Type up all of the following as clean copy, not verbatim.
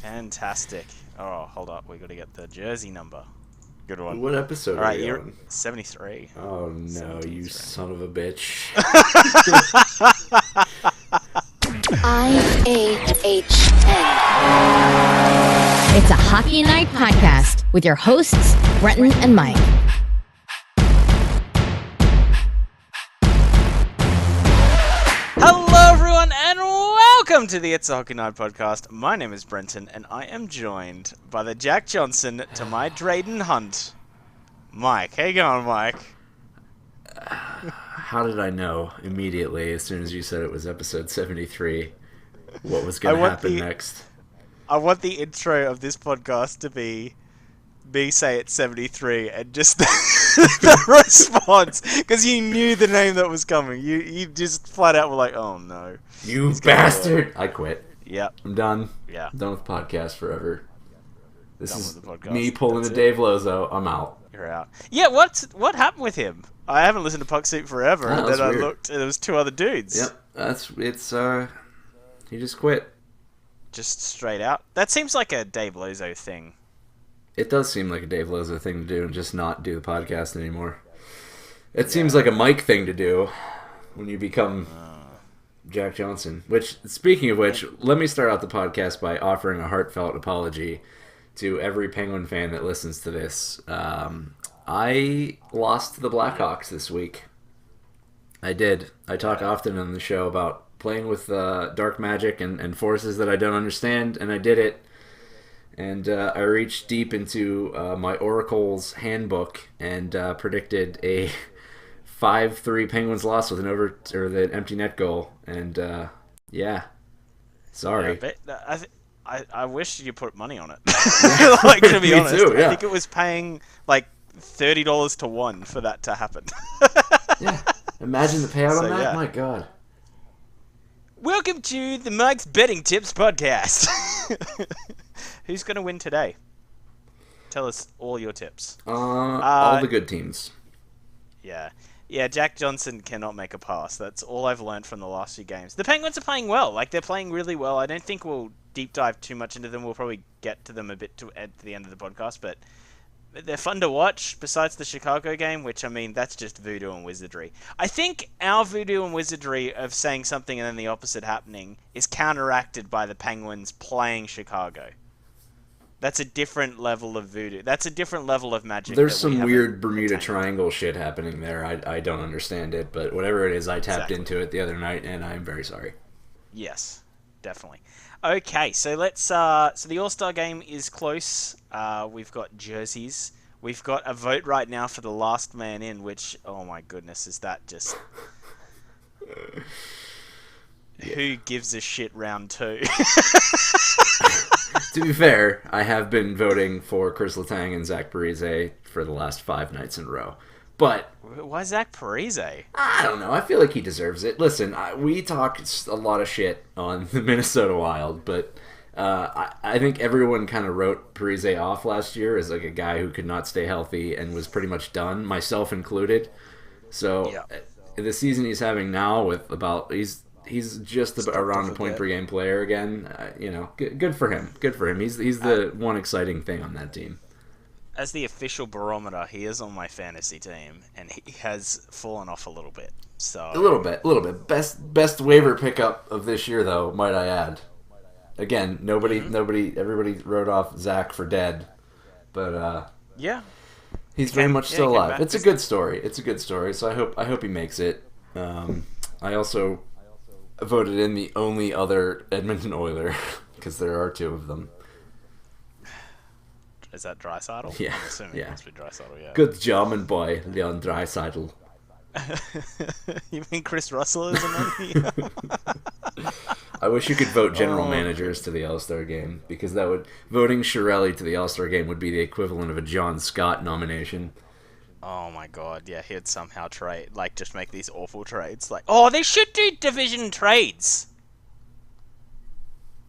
Fantastic. Oh, hold up. We got to get the jersey number. Good one. What episode All right, are you you're on? 73. Oh no, 73. you son of a bitch. IAHN. It's a Hockey Night podcast with your hosts, Brenton and Mike. Hello, everyone, and welcome to the It's a Hockey Night podcast. My name is Brenton, and I am joined by the Jack Johnson to my Drayden Hunt, Mike. How you going, Mike? How did I know immediately as soon as you said it was episode 73 what was going to happen next? I want the intro of this podcast to be me say it's 73 and just the response, because you knew the name that was coming. You just flat out were like, oh no. You bastard! I quit. Yep. I'm done. Yeah. I'm done with podcast forever. This Done is with the podcast. me pulling That's a Dave Lozo. I'm out. You're out. Yeah, what happened with him? I haven't listened to Puck Soup forever, and then I weird. looked and there was two other dudes. Yep, he just quit. Just straight out. That seems like a Dave Lozo thing. It does seem like a Dave Lozo thing to do and just not do the podcast anymore. It seems like a Mike thing to do when you become Jack Johnson. Which, speaking of which, let me start out the podcast by offering a heartfelt apology to every Penguin fan that listens to this. I lost to the Blackhawks this week. I did. I talk often on the show about playing with dark magic and forces that I don't understand, and I did it. And I reached deep into my Oracle's handbook and predicted a 5-3 Penguins loss with the empty net goal. And sorry. Yeah, I wish you put money on it. Like, to be honest, too, yeah. I think it was paying like $30 to 1 for that to happen. Yeah, imagine the payout on that. Yeah. My God. Welcome to the Mike's Betting Tips podcast. Who's going to win today? Tell us all your tips. All the good teams. Yeah, Jack Johnson cannot make a pass. That's all I've learned from the last few games. The Penguins are playing well. Like, they're playing really well. I don't think we'll deep dive too much into them. We'll probably get to them a bit at the end of the podcast, but they're fun to watch, besides the Chicago game, which, I mean, that's just voodoo and wizardry. I think our voodoo and wizardry of saying something and then the opposite happening is counteracted by the Penguins playing Chicago. That's a different level of voodoo. That's a different level of magic. There's some weird Bermuda Triangle shit happening there. I don't understand it, but whatever it is, I tapped into it the other night, and I'm very sorry. Yes, definitely. Okay, so let's. So the All-Star game is close. We've got jerseys. We've got a vote right now for the last man in, which, oh my goodness, is that just... Who gives a shit round 2? To be fair, I have been voting for Chris Letang and Zach Parise for the last 5 nights in a row. But... Why Zach Parise? I don't know. I feel like he deserves it. Listen, we talk a lot of shit on the Minnesota Wild, but I think everyone kind of wrote Parise off last year as like a guy who could not stay healthy and was pretty much done, myself included. So the season he's having now with about... He's just around a point-per-game player again. Good for him. Good for him. He's the one exciting thing on that team. As the official barometer, he is on my fantasy team, and he has fallen off a little bit. So a little bit. Best waiver pickup of this year, though, might I add. Again, everybody wrote off Zach for dead, but he's very much still alive. It's a good story. So I hope he makes it. I also voted in the only other Edmonton Oiler, because there are 2 of them. Is that Draisaitl? Yeah. I'm assuming it must be Draisaitl, yeah. Good German boy, Leon Draisaitl. You mean Chris Russell is among you? I wish you could vote general managers to the All-Star game, because voting Chiarelli to the All-Star game would be the equivalent of a John Scott nomination. Oh my god, yeah, he'd somehow just make these awful trades. Like, they should do division trades.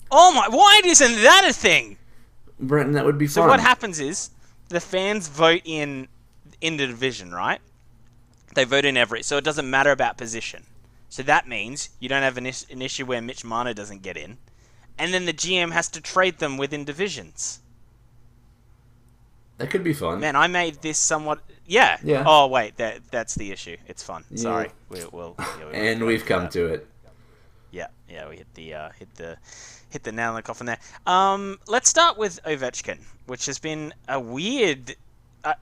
Oh my, why isn't that a thing? Brenton, that would be fun. So what happens is, the fans vote in the division, right? They vote in so it doesn't matter about position. So that means you don't have an issue where Mitch Marner doesn't get in. and then the GM has to trade them within divisions. That could be fun. Man, I made this somewhat... Yeah. Yeah. Oh, wait, that's the issue. It's fun. Yeah. Sorry. And we've come to it. Yeah, we hit the nail in the coffin there. Let's start with Ovechkin, which has been a weird...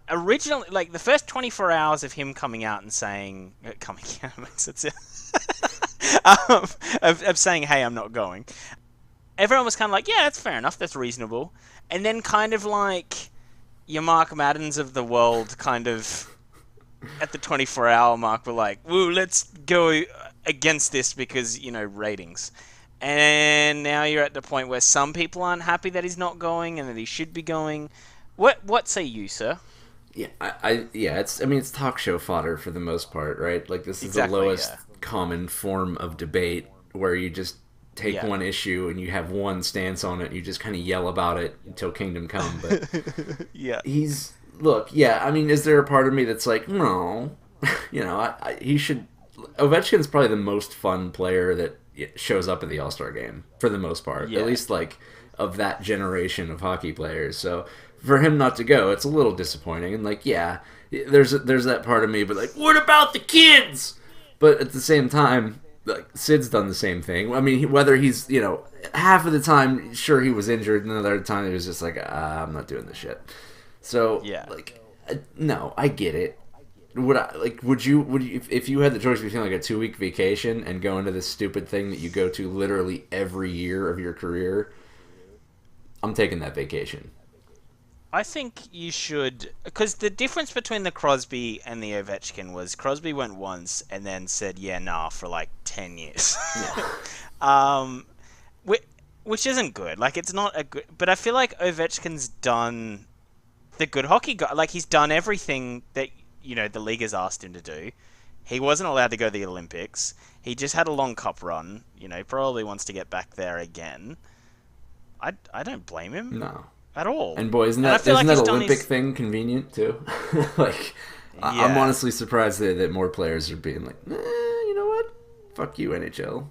originally, like, the first 24 hours of him coming out and saying... coming out makes it sound... of saying, hey, I'm not going. Everyone was kind of like, yeah, that's fair enough, that's reasonable. And then kind of like... your Mark Maddens of the world kind of, at the 24-hour mark, were like, woo, let's go against this because, ratings. And now you're at the point where some people aren't happy that he's not going and that he should be going. What say you, sir? Yeah, it's talk show fodder for the most part, right? Like, this is the lowest common form of debate where you just take one issue and you have one stance on it and you just kind of yell about it until kingdom come. But yeah, is there a part of me that's like, no, he should... Ovechkin's probably the most fun player that shows up at the All-Star game for the most part, at least like of that generation of hockey players. So for him not to go, it's a little disappointing. And like, yeah, there's that part of me, but like, what about the kids? But at the same time, like, Sid's done the same thing. I mean, whether he's, half of the time, sure, he was injured, and the other time he was just like, I'm not doing this shit. So, no, I get it. Would you, if you had the choice between like a 2-week vacation and going to this stupid thing that you go to literally every year of your career, I'm taking that vacation. I think you should, because the difference between the Crosby and the Ovechkin was Crosby went once and then said, for like 10 years. Yeah. Which isn't good. Like, it's not a good... But I feel like Ovechkin's done the good hockey guy. Like, he's done everything that, the league has asked him to do. He wasn't allowed to go to the Olympics. He just had a long cup run. Probably wants to get back there again. I don't blame him. No. At all. And boy, isn't that Olympic thing convenient too? Like, I'm honestly surprised that more players are being like, you know what? Fuck you, NHL.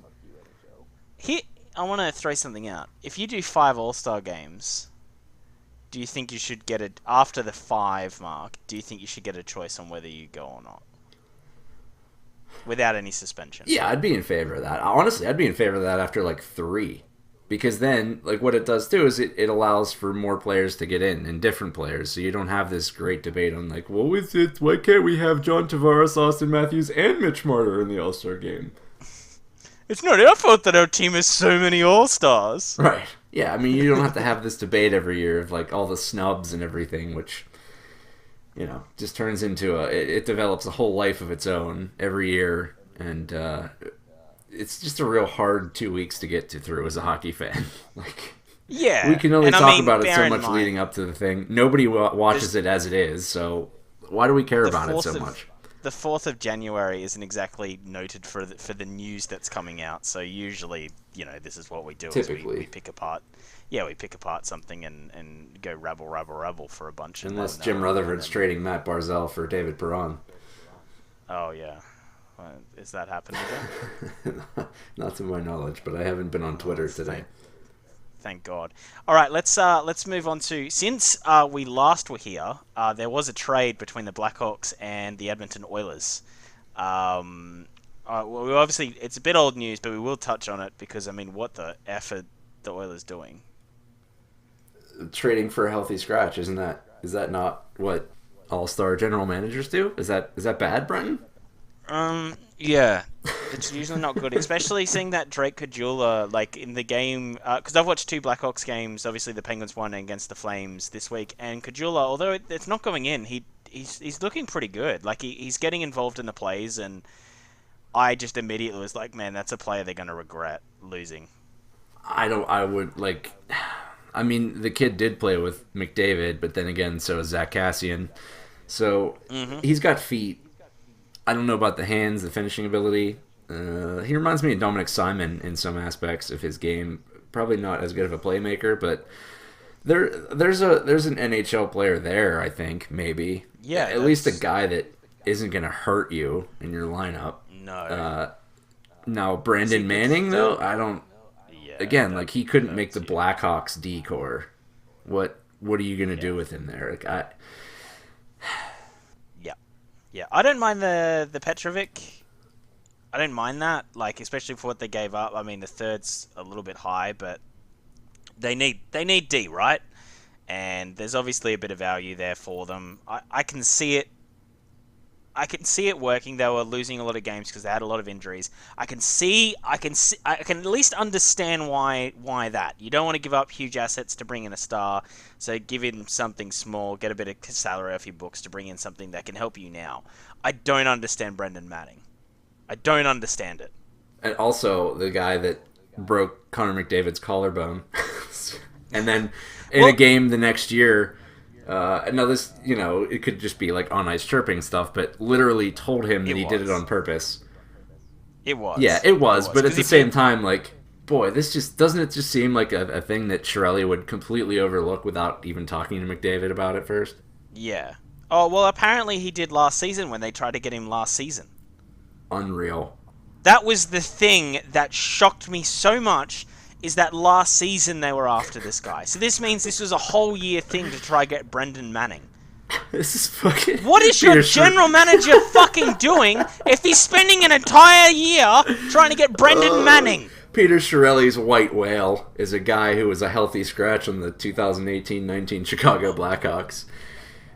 I want to throw something out. If you do 5 All-Star games, do you think you should get it after the 5 mark? Do you think you should get a choice on whether you go or not, without any suspension? Yeah, I'd be in favor of that. Honestly, I'd be in favor of that after like 3. Because then, like, what it does, too, is it allows for more players to get in, and different players, so you don't have this great debate on, like, why can't we have John Tavares, Austin Matthews, and Mitch Marner in the All-Star game? It's not our fault that our team has so many All-Stars. Right. Yeah, I mean, you don't have to have this debate every year of, like, all the snubs and everything, which, just turns into it develops a whole life of its own every year, and, it's just a real hard 2 weeks to get through as a hockey fan. Like, we can only talk about it so much leading up to the thing. Nobody watches it as it is, so why do we care about it so much? The 4th of January isn't exactly noted for the news that's coming out, so usually, this is what we do. Typically. We pick apart. Yeah, we pick apart something and go rabble for a bunch. Unless Jim Rutherford's trading Matt Barzal for David Perron. Oh, yeah. Is that happening again? Not to my knowledge, but I haven't been on Twitter today. Thank God. All right, let's move on to, since we last were here, there was a trade between the Blackhawks and the Edmonton Oilers. Well, obviously it's a bit old news, but we will touch on it because what the F are the Oilers doing? Trading for a healthy scratch, is that not what all-star general managers do? Is that bad, Brenton? Yeah, it's usually not good, especially seeing that Drake Caggiula, like, in the game, because I've watched 2 Blackhawks games. Obviously the Penguins won against the Flames this week, and Caggiula, although it's not going in, he's looking pretty good. Like, he's getting involved in the plays, and I just immediately was like, man, that's a player they're going to regret losing. The kid did play with McDavid, but then again, so is Zach Cassian. So, He's got feet. I don't know about the hands, the finishing ability. He reminds me of Dominic Simon in some aspects of his game. Probably not as good of a playmaker, but there's an NHL player there, I think, maybe. Yeah. At least a guy that isn't going to hurt you in your lineup. No. Now, Brandon Manning, though, I don't... Yeah. again, like he couldn't make the Blackhawks decor. What are you gonna do with him there? Like Yeah. I don't mind the Petrovic. I don't mind that, like especially for what they gave up. I mean, the third's a little bit high, but they need D, right? And there's obviously a bit of value there for them. I can see it. I can see it working. They were losing a lot of games because they had a lot of injuries. I can at least understand why that. You don't want to give up huge assets to bring in a star, so give him something small, get a bit of salary off your books to bring in something that can help you now. I don't understand Brendan Manning. I don't understand it. And also the guy that broke Connor McDavid's collarbone. And then in a game the next year, this, it could just be like on ice chirping stuff, but literally told him that he did it on purpose. It was. Yeah, it was. But at the same time, like, boy, this just doesn't it just seem like a thing that Chiarelli would completely overlook without even talking to McDavid about it first? Yeah. Oh, well, apparently he did last season when they tried to get him last season. Unreal. That was the thing that shocked me so much, is that last season they were after this guy. So this means this was a whole year thing to try get Brendan Manning. This is fucking... What is your general manager fucking doing if he's spending an entire year trying to get Brendan Manning? Peter Chiarelli's white whale is a guy who was a healthy scratch on the 2018-19 Chicago Blackhawks.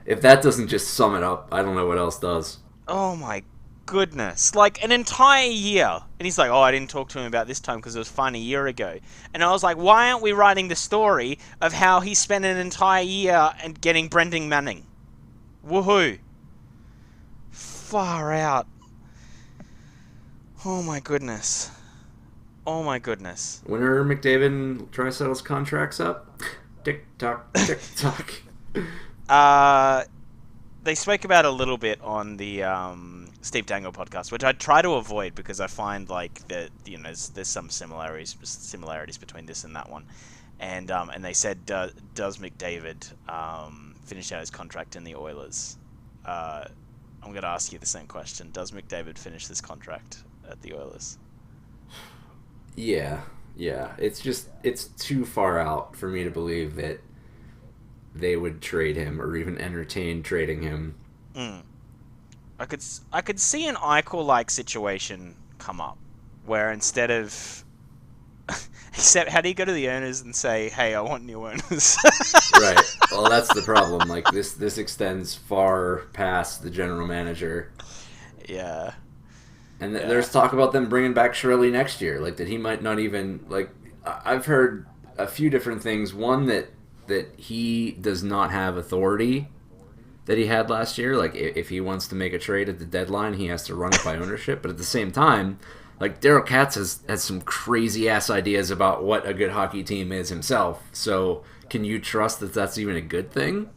If that doesn't just sum it up, I don't know what else does. Oh my goodness. Like, an entire year. And he's like, oh, I didn't talk to him about this time because it was fun a year ago. And I was like, why aren't we writing the story of how he spent an entire year and getting Brendan Manning? Woohoo. Far out. Oh my goodness. Oh my goodness. When are McDavid and Draisaitl's contracts up? Tick-tock, tick-tock. They spoke about it a little bit on the Steve Dangle podcast, which I try to avoid because I find like that there's some similarities between this and that one, and they said does McDavid finish out his contract in the Oilers? I'm going to ask you the same question. Does McDavid finish this contract at the Oilers? Yeah. It's too far out for me to believe that they would trade him or even entertain trading him. I could see an Eichel-like situation come up where instead of... Except, how do you go to the owners and say, hey, I want new owners? Right. Well, that's the problem. Like, this extends far past the general manager. Yeah. And there's talk about them bringing back Chiarelli next year. Like, that he might not even... Like, I've heard a few different things. One, that he does not have authority that he had last year. Like, if he wants to make a trade at the deadline, he has to run it by ownership. But at the same time, like, Daryl Katz has some crazy-ass ideas about what a good hockey team is himself. So can you trust that that's even a good thing?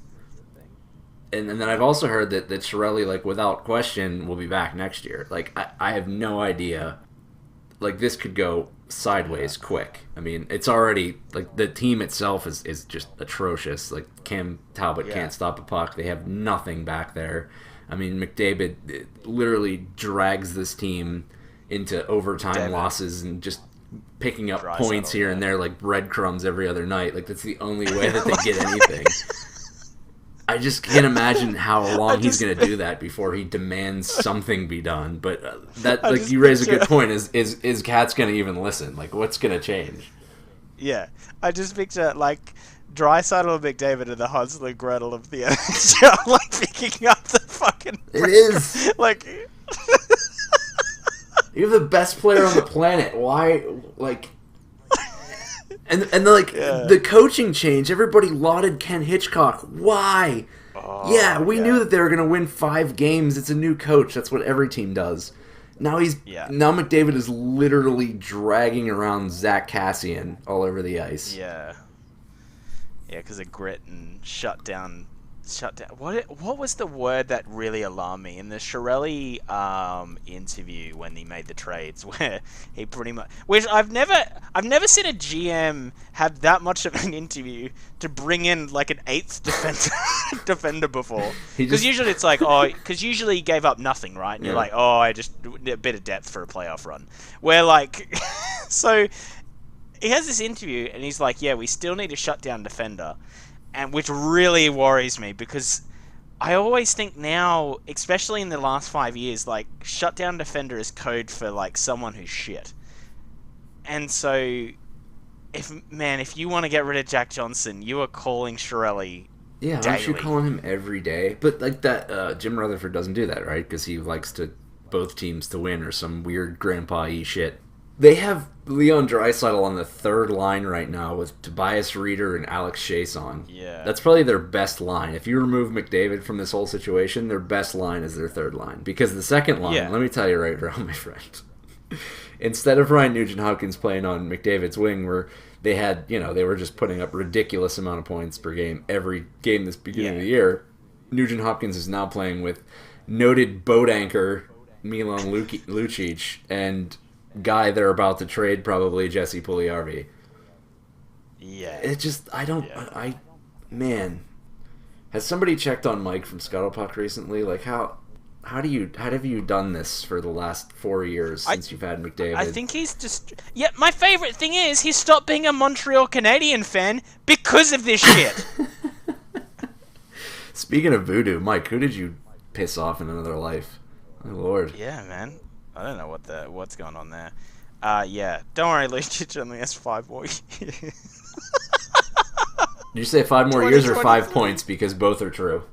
And then I've also heard that Chiarelli, like, without question, will be back next year. Like, I have no idea. Like, this could go sideways quick. I mean, it's already, like, the team itself is just atrocious. Like, Cam Talbot can't stop a puck. They have nothing back there. I mean, McDavid literally drags this team into overtime losses and just picking up points here and there like breadcrumbs every other night. Like, that's the only way that they get anything. I just can't imagine how long he's going to do that before he demands something be done. But you raise a good point. Is Katz going to even listen? Like, what's going to change? Yeah, I just picture like Draisaitl and McDavid are the Hansel and Gretel of the NHL, like picking up the fucking. It is like. You're the best player on the planet. Why, like. And the coaching change. Everybody lauded Ken Hitchcock. Why? We knew that they were going to win 5 games. It's a new coach. That's what every team does. Now now McDavid is literally dragging around Zach Cassian all over the ice. Yeah, because of grit and shut down. What was the word that really alarmed me in the Chiarelli interview when he made the trades, where he pretty much, which I've never seen a GM have that much of an interview to bring in like an 8th defender before, because usually it's like because usually he gave up nothing, right? And you're like, I just a bit of depth for a playoff run, where like so he has this interview, and he's like, "Yeah, we still need a shutdown defender," and which really worries me because I always think now, especially in the last 5 years, like shutdown defender is code for like someone who's shit. And so, if you want to get rid of Jack Johnson, you are calling Chiarelli. Yeah, daily. aren't you calling him every day? But like that, Jim Rutherford doesn't do that, right? Because he likes both teams to win or some weird grandpa-y shit. They have Leon Draisaitl on the third line right now with Tobias Reeder and Alex Chiasson. Yeah. That's probably their best line. If you remove McDavid from this whole situation, their best line is their third line. Because the second line, let me tell you right now, my friend. Instead of Ryan Nugent-Hopkins playing on McDavid's wing, where they had, they were just putting up ridiculous amount of points per game every game this beginning of the year, Nugent-Hopkins is now playing with noted boat anchor Milan Lucic and guy they're about to trade, probably Jesse Puljujarvi. Yeah. It just, man, has somebody checked on Mike from Scuttlepuck recently? Like, how have you done this for the last 4 years since you've had McDavid? I think he's just... Yeah, my favorite thing is he stopped being a Montreal Canadian fan because of this shit. Speaking of voodoo, Mike, who did you piss off in another life? Oh, Lord. Yeah, man. I don't know what's going on there. Yeah. Don't worry, Lucic only has 5 more years. Did you say 5 more years or 5 points? Because both are true.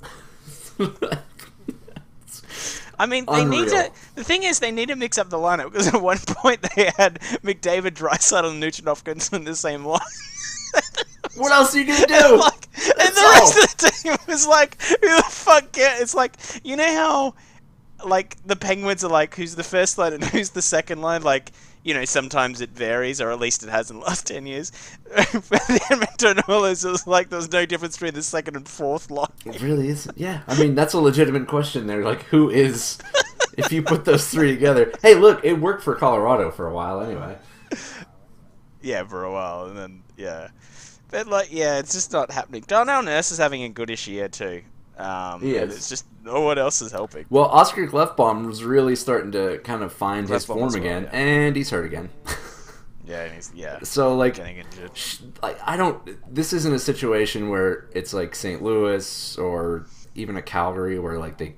I mean, they need to... The thing is, they need to mix up the lineup, because at one point they had McDavid, Draisaitl, and Nugent-Hopkins in the same line. What else are you going to do? And the rest of the team was like, who the fuck cares? It's like, you know how... Like, the Penguins are like, who's the first line and who's the second line? Like, sometimes it varies, or at least it has in the last 10 years. For the Edmonton Oilers, it was like there was no difference between the second and fourth line. It really isn't. Yeah, I mean, that's a legitimate question there. Like, who is, if you put those three together? Hey, look, it worked for Colorado for a while anyway. Yeah, for a while, and then, yeah. But, it's just not happening. Darnell Nurse is having a goodish year, too. He is. And it's just no one else is helping. Well, Oscar Klefbom was really starting to kind of find his form again, and he's hurt again. Yeah, and he's So getting injured. I don't. This isn't a situation where it's like St. Louis or even a Calgary where like they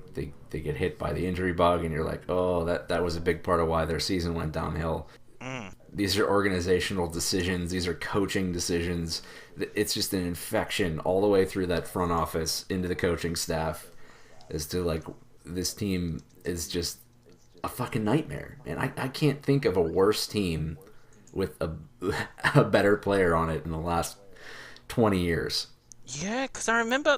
get hit by the injury bug, and you're like, oh, that was a big part of why their season went downhill. These are organizational decisions. These are coaching decisions. It's just an infection all the way through that front office into the coaching staff as to, like, this team is just a fucking nightmare. And I can't think of a worse team with a better player on it in the last 20 years. Yeah, because I remember,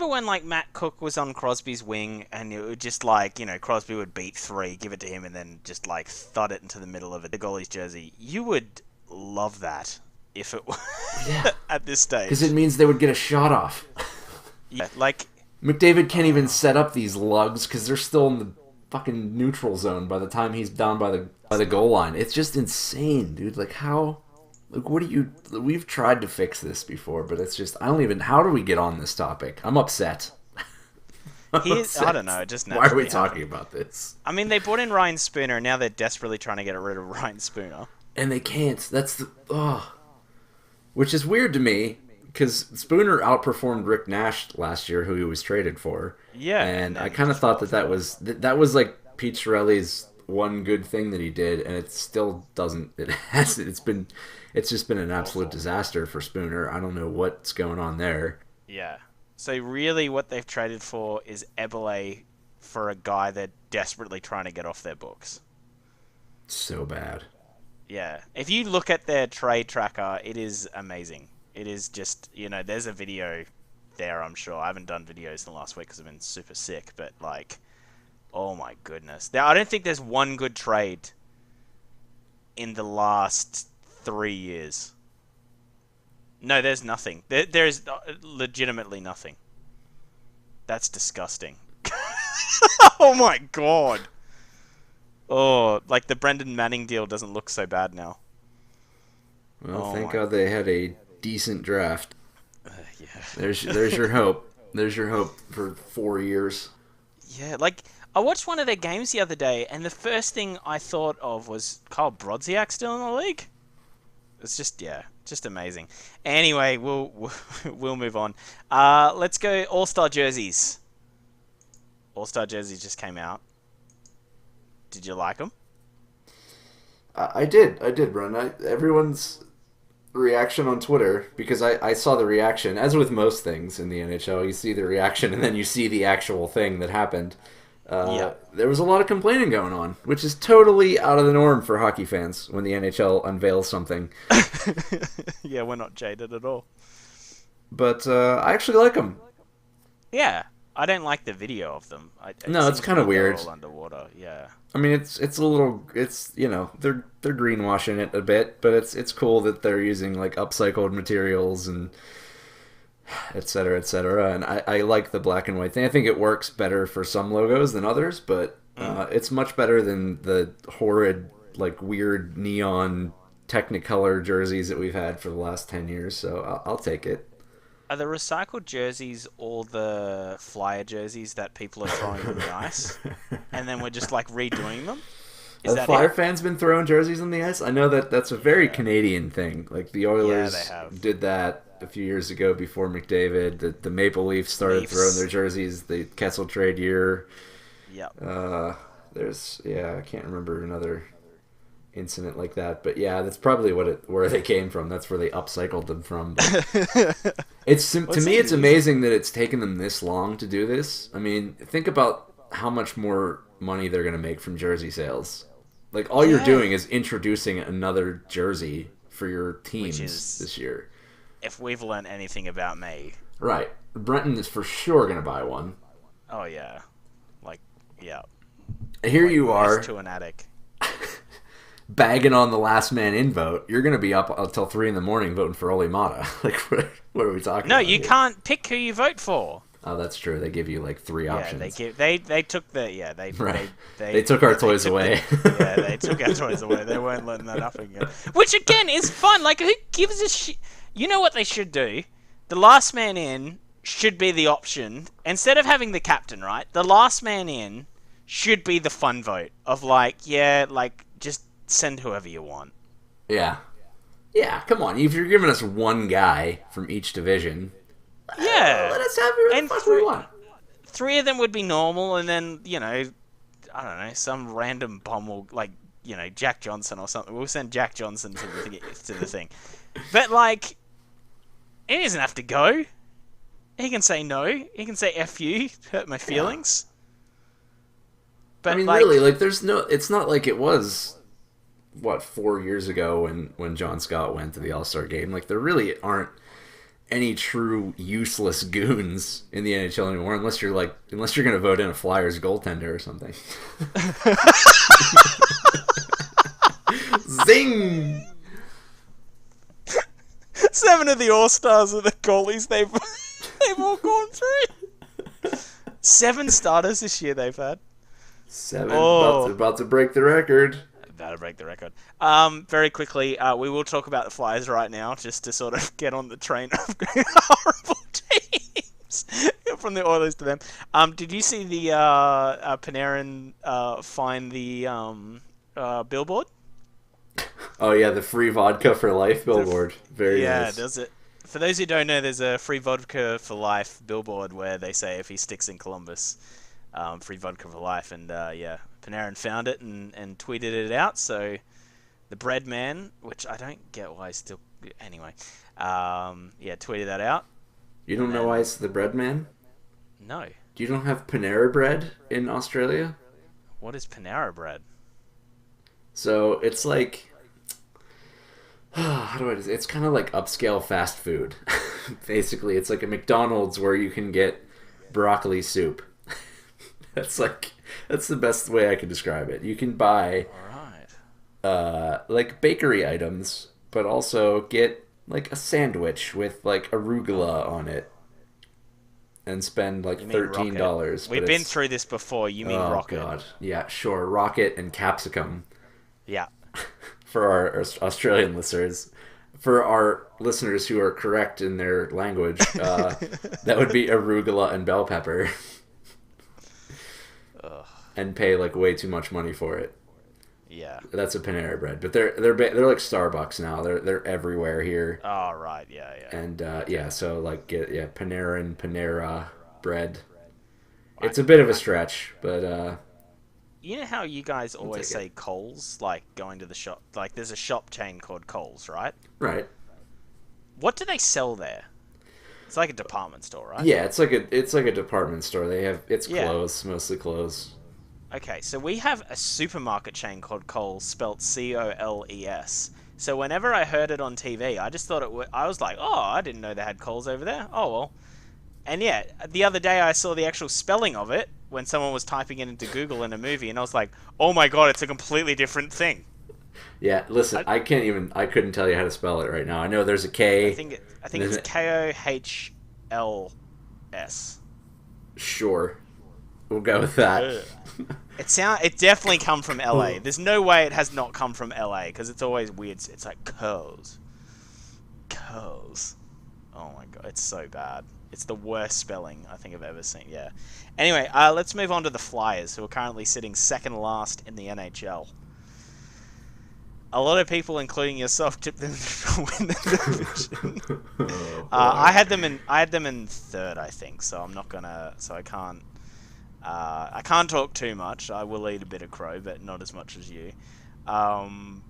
when, Matt Cook was on Crosby's wing, and it would just, Crosby would beat 3, give it to him, and then just, thud it into the middle of the goalie's jersey. You would love that if it was at this stage. Because it means they would get a shot off. Yeah, McDavid can't even set up these lugs because they're still in the fucking neutral zone by the time he's down by the goal line. It's just insane, dude. How... what do you... We've tried to fix this before, but it's just... how do we get on this topic? I'm upset. I don't know, it just naturally... Why are we talking about this? I mean, they brought in Ryan Spooner, and now they're desperately trying to get rid of Ryan Spooner. And they can't. That's the... Which is weird to me, because Spooner outperformed Rick Nash last year, who he was traded for. Yeah. And I kind of thought that was like Pete Chiarelli's one good thing that he did, and it still doesn't... It's just been an absolute disaster for Spooner. I don't know what's going on there. Yeah. So really what they've traded for is Eberle for a guy they're desperately trying to get off their books. So bad. Yeah. If you look at their trade tracker, it is amazing. It is just, there's a video there, I'm sure. I haven't done videos in the last week because I've been super sick, but oh my goodness. I don't think there's one good trade in the last 3 years. No, there's nothing. There's legitimately nothing. That's disgusting. Oh my god. Oh, the Brendan Manning deal doesn't look so bad now. Well, thank God they had a decent draft. Yeah. There's your hope. There's your hope for 4 years. Yeah, I watched one of their games the other day, and the first thing I thought of was Kyle Brodziak still in the league. It's just amazing. Anyway, we'll move on. Let's go All-Star jerseys. All-Star jerseys just came out. Did you like them? I did, Bren. Everyone's reaction on Twitter, because I saw the reaction, as with most things in the NHL, you see the reaction and then you see the actual thing that happened. There was a lot of complaining going on, which is totally out of the norm for hockey fans when the NHL unveils something. Yeah, we're not jaded at all. But I actually like them. Yeah, I don't like the video of them. No, it's kind of weird. All underwater, yeah. I mean, it's a little, they're greenwashing it a bit, but it's cool that they're using like upcycled materials and et cetera, et cetera. And I like the black and white thing. I think it works better for some logos than others, but it's much better than the horrid, like weird neon Technicolor jerseys that we've had for the last 10 years. So I'll take it. Are the recycled jerseys all the Flyer jerseys that people are throwing on the ice? And then we're just like redoing them? Have Flyer fans been throwing jerseys on the ice? I know that's a very Canadian thing. Like the Oilers did that a few years ago before McDavid. The Maple Leafs started throwing their jerseys the Kessel trade year. Yep. I can't remember another incident like that, but yeah, that's probably where they came from. That's where they upcycled them from. To me, it's amazing that it's taken them this long to do this. I mean, think about how much more money they're going to make from jersey sales. Like, all you're doing is introducing another jersey for your teams this year. If we've learned anything about me. Right. Brenton is for sure going to buy one. Oh, yeah. Here you are. To an attic. Bagging on the last man in vote. You're going to be up until 3 a.m. voting for Ole Mata. Like, what are we talking about? No, you can't pick who you vote for. Oh, that's true. They give you like 3 options. They took they took our toys away. They took our toys away. They weren't letting that up again. Which again is fun. Like, who gives a shit? You know what they should do? The last man in should be the option instead of having the captain. Right? The last man in should be the fun vote of just send whoever you want. Yeah. Yeah, come on. If you're giving us one guy from each division, let us have whoever the fuck we want. 3 of them would be normal, and then, I don't know, some random bum will, Jack Johnson or something. We'll send Jack Johnson to the thing. But, he doesn't have to go. He can say no. He can say F you, hurt my feelings. Yeah. But, I mean, really, it's not like it was 4 years ago when John Scott went to the All-Star game. Like, there really aren't any true useless goons in the NHL anymore, unless you're going to vote in a Flyers goaltender or something. Zing! 7 of the All-Stars are the goalies they've all gone through. 7 starters this year they've had. 7. About to break the record. About to break the record. Very quickly, we will talk about the Flyers right now, just to sort of get on the train of horrible teams from the Oilers to them. Did you see the Panera find the billboard? Oh yeah, the free vodka for life billboard. Very nice. Yeah, does it? For those who don't know, there's a free vodka for life billboard where they say if he sticks in Columbus, free vodka for life, and Panera found it and tweeted it out. So the bread man, which I don't get why he's still anyway, tweeted that out. You don't know why it's the bread man? No. You don't have Panera bread in Australia? What is Panera bread? So it's like, it's kind of like upscale fast food. Basically, it's like a McDonald's where you can get broccoli soup. That's the best way I can describe it. You can buy like bakery items, but also get like a sandwich with like arugula on it and spend like $13. We've been through this before. You mean rocket? Oh god, yeah, sure, rocket and capsicum. Yeah. For our Australian listeners, for our listeners who are correct in their language, that would be arugula and bell pepper. and pay like way too much money for it. Yeah. That's a Panera bread, but they're like Starbucks now. They're everywhere here. Oh right, yeah. And so like Panera bread. It's a bit of a stretch, but you know how you guys always say Coles, like going to the shop, like there's a shop chain called Coles, right? Right. What do they sell there? It's like a department store, right? Yeah, it's like a department store. It's clothes, mostly clothes. Okay, so we have a supermarket chain called Coles, spelt Coles. So whenever I heard it on TV, I just thought I was like, oh, I didn't know they had Coles over there. Oh well. And yeah, the other day I saw the actual spelling of it when someone was typing it into Google in a movie, and I was like, oh my god, it's a completely different thing. Yeah, listen, I couldn't tell you how to spell it right now. I know there's a K. I think it's Kohls. Sure. We'll go with that. It definitely come from LA. There's no way it has not come from LA, because it's always weird. It's like Coles. Oh my god, it's so bad. It's the worst spelling I think I've ever seen. Yeah. Anyway, let's move on to the Flyers, who are currently sitting second last in the NHL. A lot of people, including yourself, tipped them to win the division. I had them in third, I think. So I'm not gonna. So I can't. I can't talk too much. I will eat a bit of crow, but not as much as you. Well,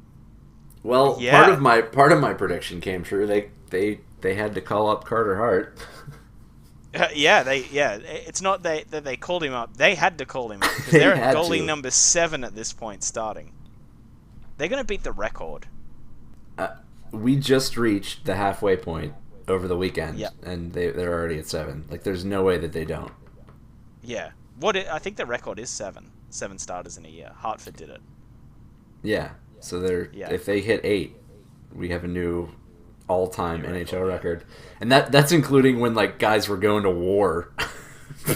yeah. part of my prediction came true. They had to call up Carter Hart. It's not that they called him up. They had to call him up because they're at goalie number 7 at this point, starting. They're going to beat the record. We just reached the halfway point over the weekend, yep. And they're already at 7. Like, there's no way that they don't. Yeah. I think the record is 7. 7 starters in a year. Hartford did it. Yeah. So if they hit 8, we have a new all-time NHL record. And that's including when like guys were going to war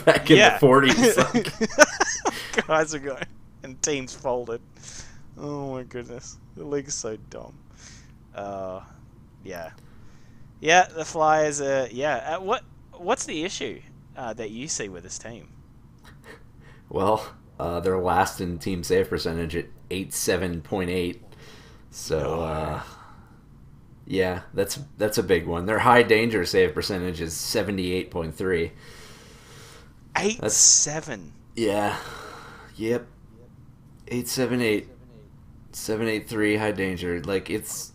back in the 40s. Like. Guys are going and teams folded. Oh my goodness. The league's so dumb. Yeah, the Flyers what's the issue that you see with this team? Well, they're last in team save percentage at 87.8. So yeah, that's a big one. Their high danger save percentage is 78.3. 8-7. Yeah. Yep. 878. 783 high danger. Like, it's...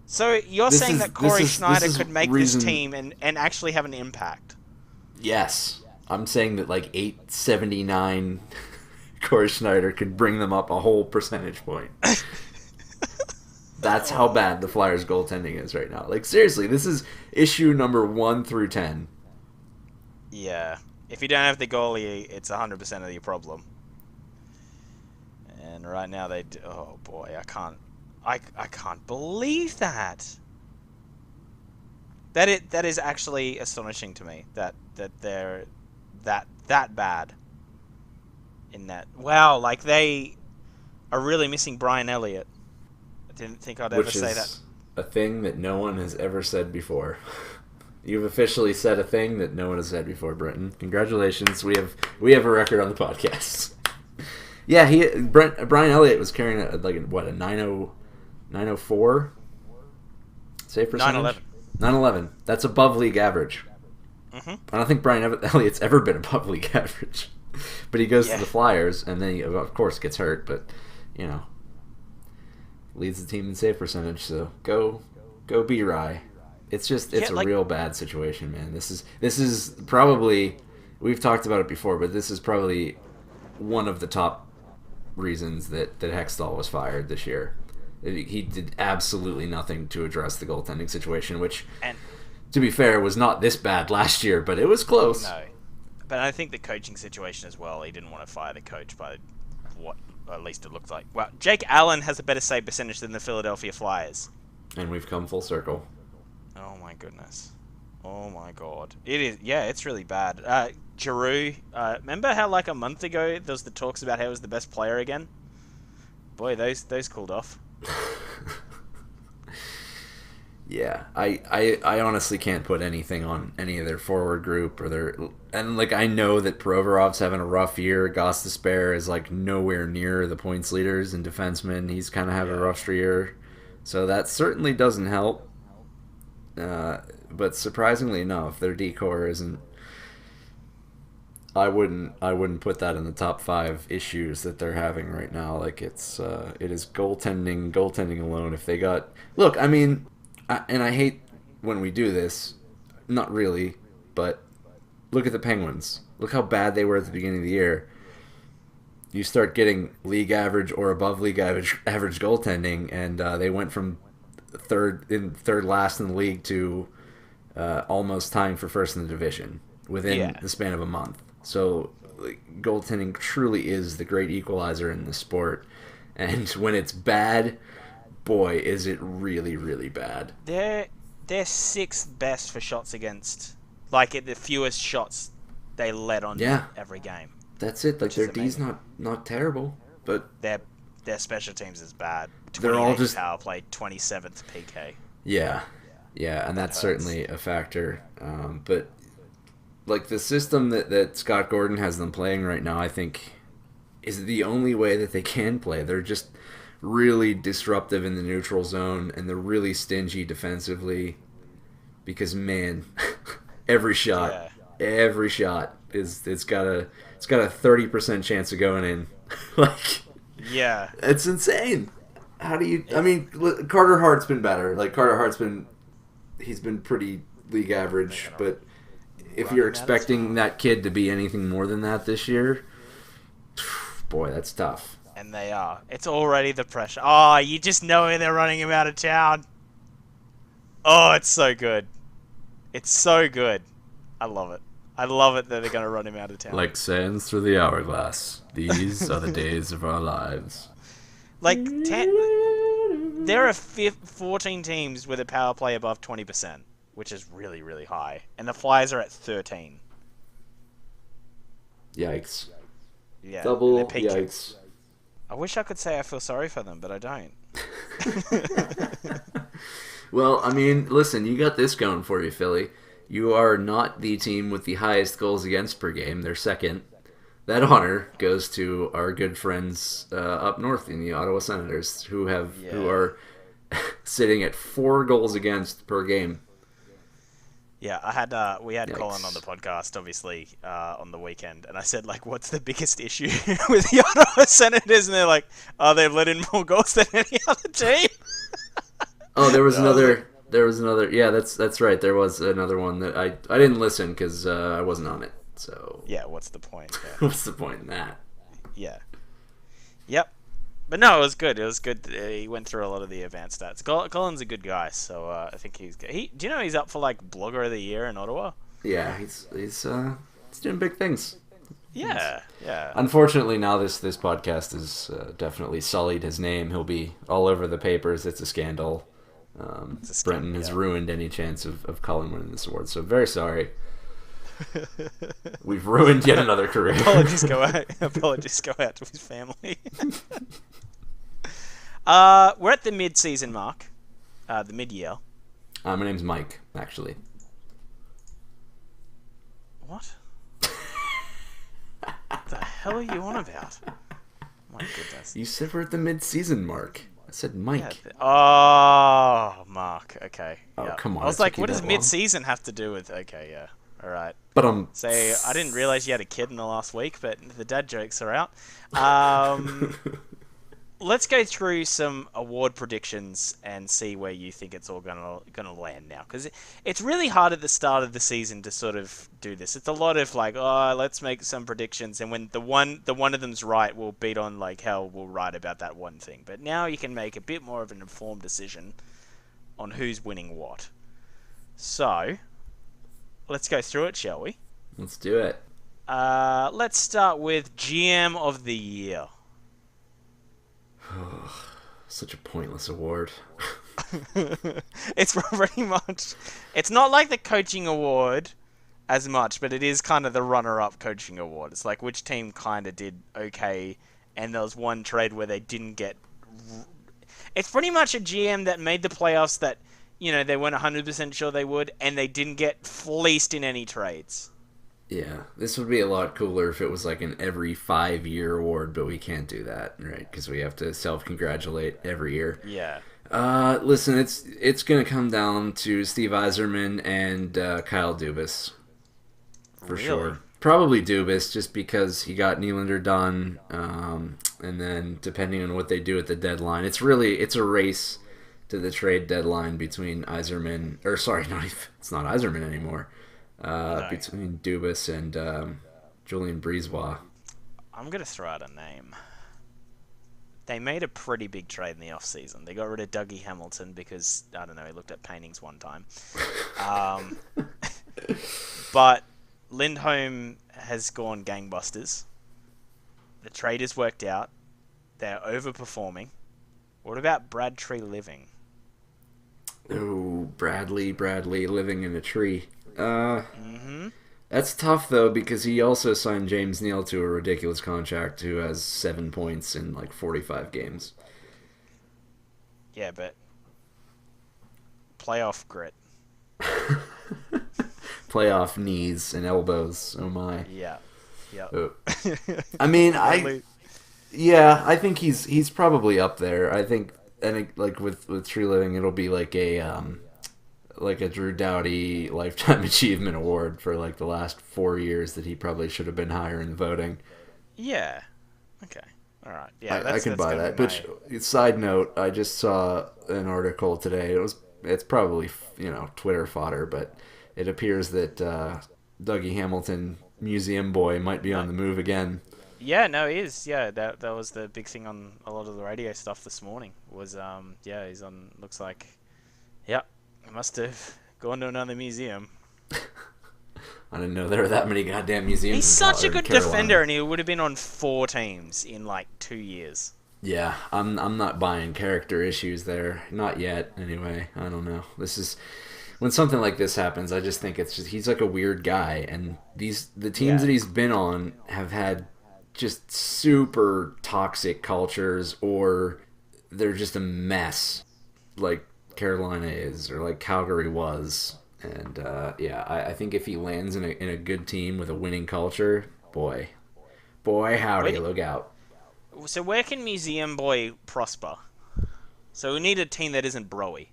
So you're saying that Corey Schneider could make this team and actually have an impact? Yes. I'm saying that like 879 Corey Schneider could bring them up a whole percentage point. That's how bad the Flyers goaltending is right now. Like, seriously, this is issue number 1 through 10. Yeah. If you don't have the goalie, it's 100% of your problem. And right now oh boy, I can't believe that. That is actually astonishing to me that they're that bad in that. Wow, like they are really missing Brian Elliott. I didn't think I'd ever say that. A thing that no one has ever said before. You've officially said a thing that no one has said before, Brenton. Congratulations. We have a record on the podcast. Yeah, Brian Elliott was carrying a 904 save percentage. 911. That's above league average. Mm-hmm. I don't think Brian Elliott's ever been above league average. But he goes to the Flyers, and then he, of course, gets hurt. But leads the team in save percentage. So go B-Rye. It's a real bad situation, man. This is probably, we've talked about it before, but this is probably one of the top reasons that Hextall was fired this year. He did absolutely nothing to address the goaltending situation, which, to be fair, was not this bad last year, but it was close. No, but I think the coaching situation as well, he didn't want to fire the coach by what at least it looked like. Well, Jake Allen has a better save percentage than the Philadelphia Flyers. And we've come full circle. Oh my goodness. Oh my god. It is, it's really bad. Giroux, remember how like a month ago there was the talks about how he was the best player again? Boy, those cooled off. Yeah, I honestly can't put anything on any of their forward group or their, and like I know that Provorov's having a rough year. Gostisbehere is like nowhere near the points leaders and defensemen. He's kind of having a rough year, so that certainly doesn't help. But surprisingly enough, their decor isn't. I wouldn't put that in the top 5 issues that they're having right now. Like it is goaltending alone. If they got look, I mean, and I hate when we do this, not really, but look at the Penguins. Look how bad they were at the beginning of the year. You start getting league average or above league average goaltending, and they went from third last in the league to almost tying for first in the division within the span of a month. So like, goaltending truly is the great equalizer in the sport, and when it's bad, boy, is it really, really bad. They're 6th best for shots against, like the fewest shots they let on every game. That's it. Like their D's not terrible, but their special teams is bad. They're all just power play, 27th PK. Yeah, and that's certainly a factor. But like the system that Scott Gordon has them playing right now, I think, is the only way that they can play. They're just really disruptive in the neutral zone, and they're really stingy defensively. Because man, every shot is it's got a 30% chance of going in. Like, yeah, it's insane. How do you? I mean, Carter Hart's been better. Like Carter Hart's he's been pretty league average, but if you're expecting that kid to be anything more than that this year, boy, that's tough. And they are. It's already the pressure. Oh, you just know they're running him out of town. Oh, it's so good. It's so good. I love it. I love it that they're going to run him out of town. Like sands through the hourglass. These are the days of our lives. Like, there are 14 teams with a power play above 20%, which is really, really high. And the Flyers are at 13. Yikes. Yeah. Double yikes. I wish I could say I feel sorry for them, but I don't. Well, I mean, listen, you got this going for you, Philly. You are not the team with the highest goals against per game. They're second. That honor goes to our good friends up north in the Ottawa Senators, who are sitting at 4 goals against per game. Yeah, we had Colin on the podcast, obviously, on the weekend, and I said, like, what's the biggest issue with the Ottawa Senators? And they're like, oh, they've let in more goals than any other team. Oh, there was another. Yeah, that's right. There was another one that I didn't listen because I wasn't on it. So yeah, what's the point? Yeah. What's the point in that? Yeah. Yep. But no, it was good. It was good. He went through a lot of the advanced stats. Colin's a good guy, so I think he's good. Do you know he's up for like Blogger of the Year in Ottawa? Yeah, he's doing big things. Yeah. Unfortunately, now this podcast has definitely sullied his name. He'll be all over the papers. It's a scandal. Brenton has ruined any chance of Colin winning this award, so very sorry. We've ruined yet another career. Apologies go out to his family. We're at the mid-season mark, the mid-year. My name's Mike, actually. What? What the hell are you on about? My goodness. You said we're at the mid-season mark. I said Mike. Yeah, oh, Mark. Okay. Oh, yeah. come on. I was like, what does mid-season have to do with... Okay, yeah. All right. But So, I didn't realize you had a kid in the last week, but the dad jokes are out. Let's go through some award predictions and see where you think it's all gonna land now, because it's really hard at the start of the season to sort of do this. It's a lot of like, oh, let's make some predictions, and when the one of them's right, we'll beat on like hell. We'll write about that one thing. But now you can make a bit more of an informed decision on who's winning what. So, let's go through it, shall we? Let's do it. Let's start with GM of the Year. Such a pointless award. It's pretty much... It's not like the coaching award as much, but it is kind of the runner-up coaching award. It's like which team kind of did okay, and there was one trade where they didn't get... It's pretty much a GM that made the playoffs that they weren't 100% sure they would, and they didn't get fleeced in any trades. Yeah, this would be a lot cooler if it was like an every 5-year award, but we can't do that, right? Because we have to self-congratulate every year. Yeah. Listen, it's going to come down to Steve Yzerman and Kyle Dubas. For sure. Probably Dubas, just because he got Nylander done, and then depending on what they do at the deadline, it's a race to the trade deadline between Yzerman, or sorry, it's not Yzerman anymore, no. Between Dubas and Julien Brisebois. I'm going to throw out a name. They made a pretty big trade in the offseason. They got rid of Dougie Hamilton because, I don't know, he looked at paintings one time. But Lindholm has gone gangbusters. The trade has worked out. They're overperforming. What about Brad Tree Living? Oh, Bradley living in a tree. Mm-hmm. That's tough, though, because he also signed James Neal to a ridiculous contract who has 7 points in, 45 games. Yeah, but playoff grit. Playoff knees and elbows, oh my. Yeah. Oh. I mean, I think he's probably up there. I think with Tree Living, it'll be like a Drew Doughty Lifetime Achievement Award for the last 4 years that he probably should have been higher in the voting. Yeah. Okay. All right. Yeah, I can buy that. Which, side note, I just saw an article today. It's probably Twitter fodder, but it appears that Dougie Hamilton, museum boy, might be on the move again. Yeah, no, he is. Yeah, that was the big thing on a lot of the radio stuff this morning. Was he's on. Looks like, yeah. I must have gone to another museum. I didn't know there were that many goddamn museums. He's such a good defender, and he would have been on 4 teams in 2 years. Yeah, I'm not buying character issues there. Not yet, anyway. I don't know. This is when something like this happens. I just think he's like a weird guy, and the teams that he's been on have had just super toxic cultures, or they're just a mess. Like Carolina is, or like Calgary was, and I think if he lands in a good team with a winning culture, boy howdy, look out. So where can Museum Boy prosper? So we need a team that isn't Broy.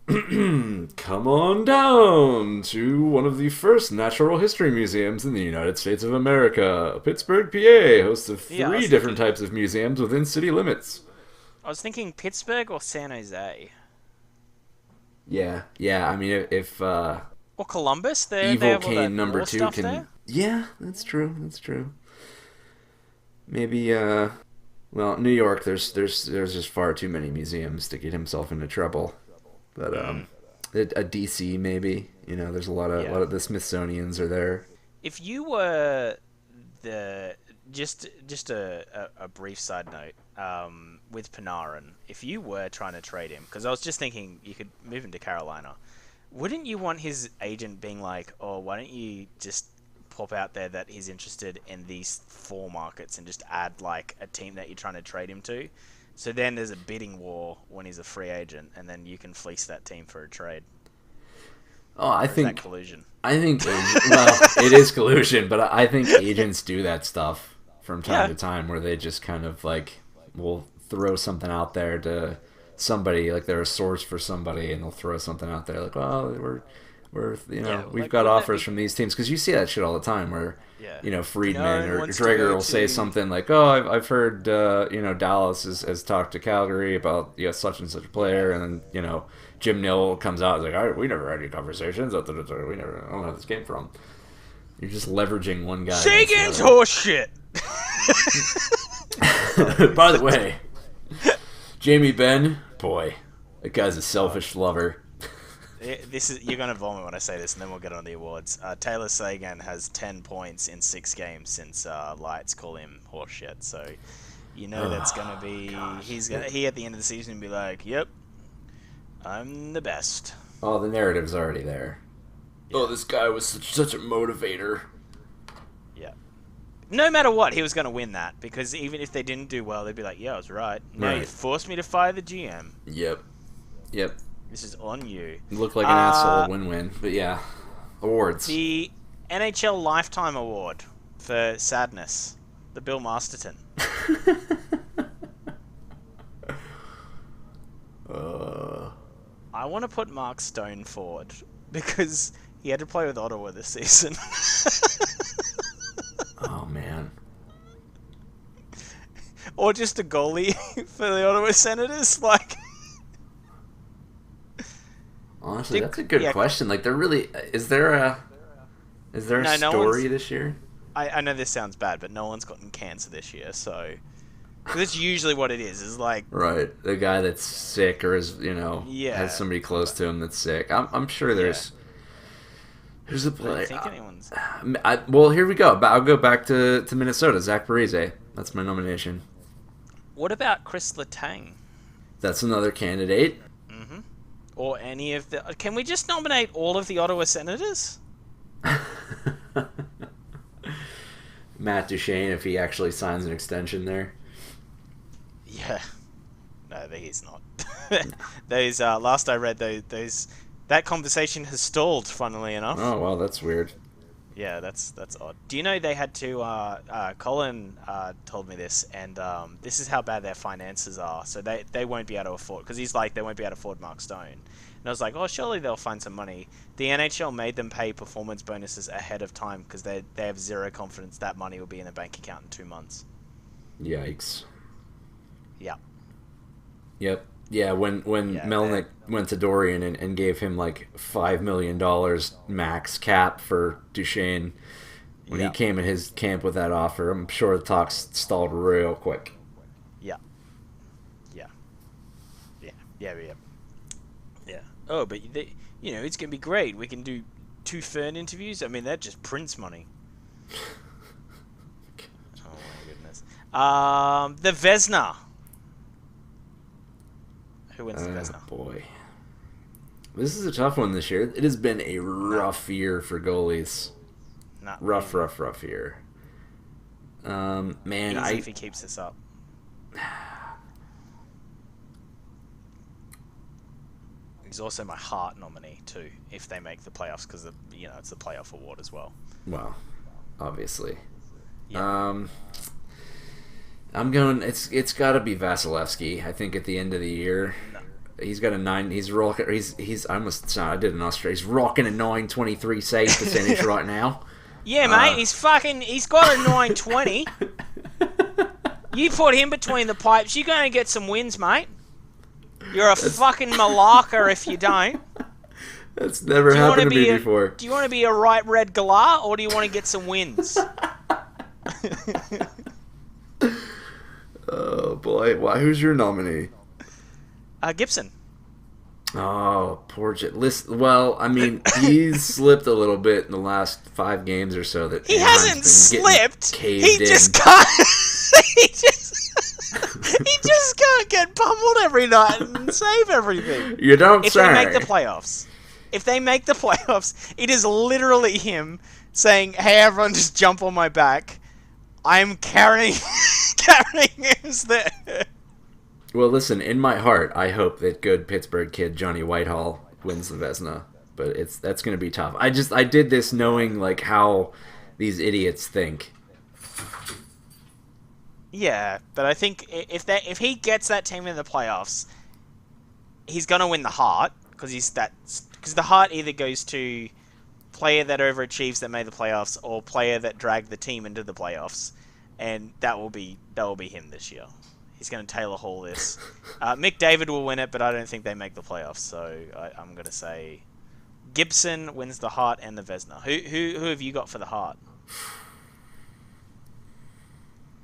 Come on down to one of the first natural history museums in the United States of America. Pittsburgh, PA, hosts of 3 different types of museums within city limits. I was thinking Pittsburgh or San Jose. Yeah. I mean, if or Columbus, Evil Kane number 2 can. There? Yeah, that's true. Maybe New York. There's just far too many museums to get himself into trouble. But a DC maybe. There's a lot of the Smithsonian's are there. If you were just a brief side note, with Panarin, if you were trying to trade him, because I was just thinking you could move him to Carolina, wouldn't you want his agent being like, oh, why don't you just pop out there that he's interested in these 4 markets and just add a team that you're trying to trade him to? So then there's a bidding war when he's a free agent, and then you can fleece that team for a trade. Oh, I think that collusion. I think it is collusion, but I think agents do that stuff from time to time, where they just kind of will throw something out there to somebody, they're a source for somebody, and they'll throw something out there we've got offers from these teams, because you see that shit all the time where Friedman or Dreger will say something like, oh, I've heard Dallas has talked to Calgary about such and such a player, and then Jim Nill comes out and is like, we never had any conversations, I don't know where this came from. You're just leveraging one guy. Sagan's horseshit. By the way, Jamie Benn, boy, that guy's a selfish lover. You're gonna vomit when I say this, and then we'll get on the awards. Taylor Sagan has 10 points in 6 games since Lights call him horseshit. So that's gonna be he at the end of the season be like, yep, I'm the best. Oh, the narrative's already there. Yeah. Oh, this guy was such a motivator. Yeah. No matter what, he was gonna win that, because even if they didn't do well, they'd be like, yeah, I was right. No, you forced me to fire the GM. Yep. This is on you. You look like an asshole win-win, but yeah. Awards. The NHL Lifetime Award for sadness. The Bill Masterton. I want to put Mark Stone forward because he had to play with Ottawa this season. Oh, man. Or just a goalie for the Ottawa Senators. Like, honestly, that's a good question. Like, there really is there a story this year? I know this sounds bad, but no one's gotten cancer this year, so that's usually what it is like right, the guy that's sick or is has somebody close to him that's sick. I'm sure there's a player. I think anyone's. Well, here we go. I'll go back to Minnesota. Zach Parise. That's my nomination. What about Chris Letang? That's another candidate. Mm-hmm. Or any of the... Can we just nominate all of the Ottawa Senators? Matt Duchene, if he actually signs an extension there. Yeah. No, he's not. Those last I read, that conversation has stalled, funnily enough. Oh, well, that's weird. Yeah, that's odd. Do you know they had to... Colin told me this, and this is how bad their finances are. So they won't be able to afford... Because he's like, they won't be able to afford Mark Stone. And I was like, oh, surely they'll find some money. The NHL made them pay performance bonuses ahead of time because they have zero confidence that money will be in a bank account in 2 months. Yikes. Yeah. Yep. Yeah, when Melnick went to Dorian and gave him like $5 million max cap for Duchene, when he came in his camp with that offer, I'm sure the talks stalled real quick. Yeah. Oh, but it's gonna be great. We can do 2 Fern interviews. I mean, that just prints money. Oh my goodness. The Vezina. Who wins the Vezina? Boy. This is a tough one this year. It has been a rough year for goalies. Rough year. Man, Easy if he keeps this up. He's also my Hart nominee too, if they make the playoffs, because it's the playoff award as well. Well, obviously. Yeah. I'm going. It's got to be Vasilevsky. I think at the end of the year, he's got a 9. He's rocking. He's. I did an Australia. He's rocking a 923 save percentage right now. Yeah, mate. He's got a 920. You put him between the pipes, you're going to get some wins, mate. You're a fucking malarker if you don't. That's never happened to me before. Do you want to be a right red galah, or do you want to get some wins? Oh boy! Who's your nominee? Gibson. Oh, poor Well, I mean, he's slipped a little bit in the last 5 games or so. That he hasn't slipped. He just can't. He just can't get pummeled every night and save everything. You don't say. If they make the playoffs, it is literally him saying, "Hey, everyone, just jump on my back. I'm carrying us there." Well, listen, in my heart, I hope that good Pittsburgh kid Johnny Whitehall wins the Vezina, but that's going to be tough. I did this knowing like how these idiots think. Yeah, but I think if he gets that team in the playoffs, he's going to win the Hart because the Hart either goes to player that overachieves that made the playoffs or player that dragged the team into the playoffs, and that will be him this year. He's going to Taylor Hall this. Mick David will win it, but I don't think they make the playoffs. So I'm going to say Gibson wins the Hart and the Vezina. Who have you got for the Hart?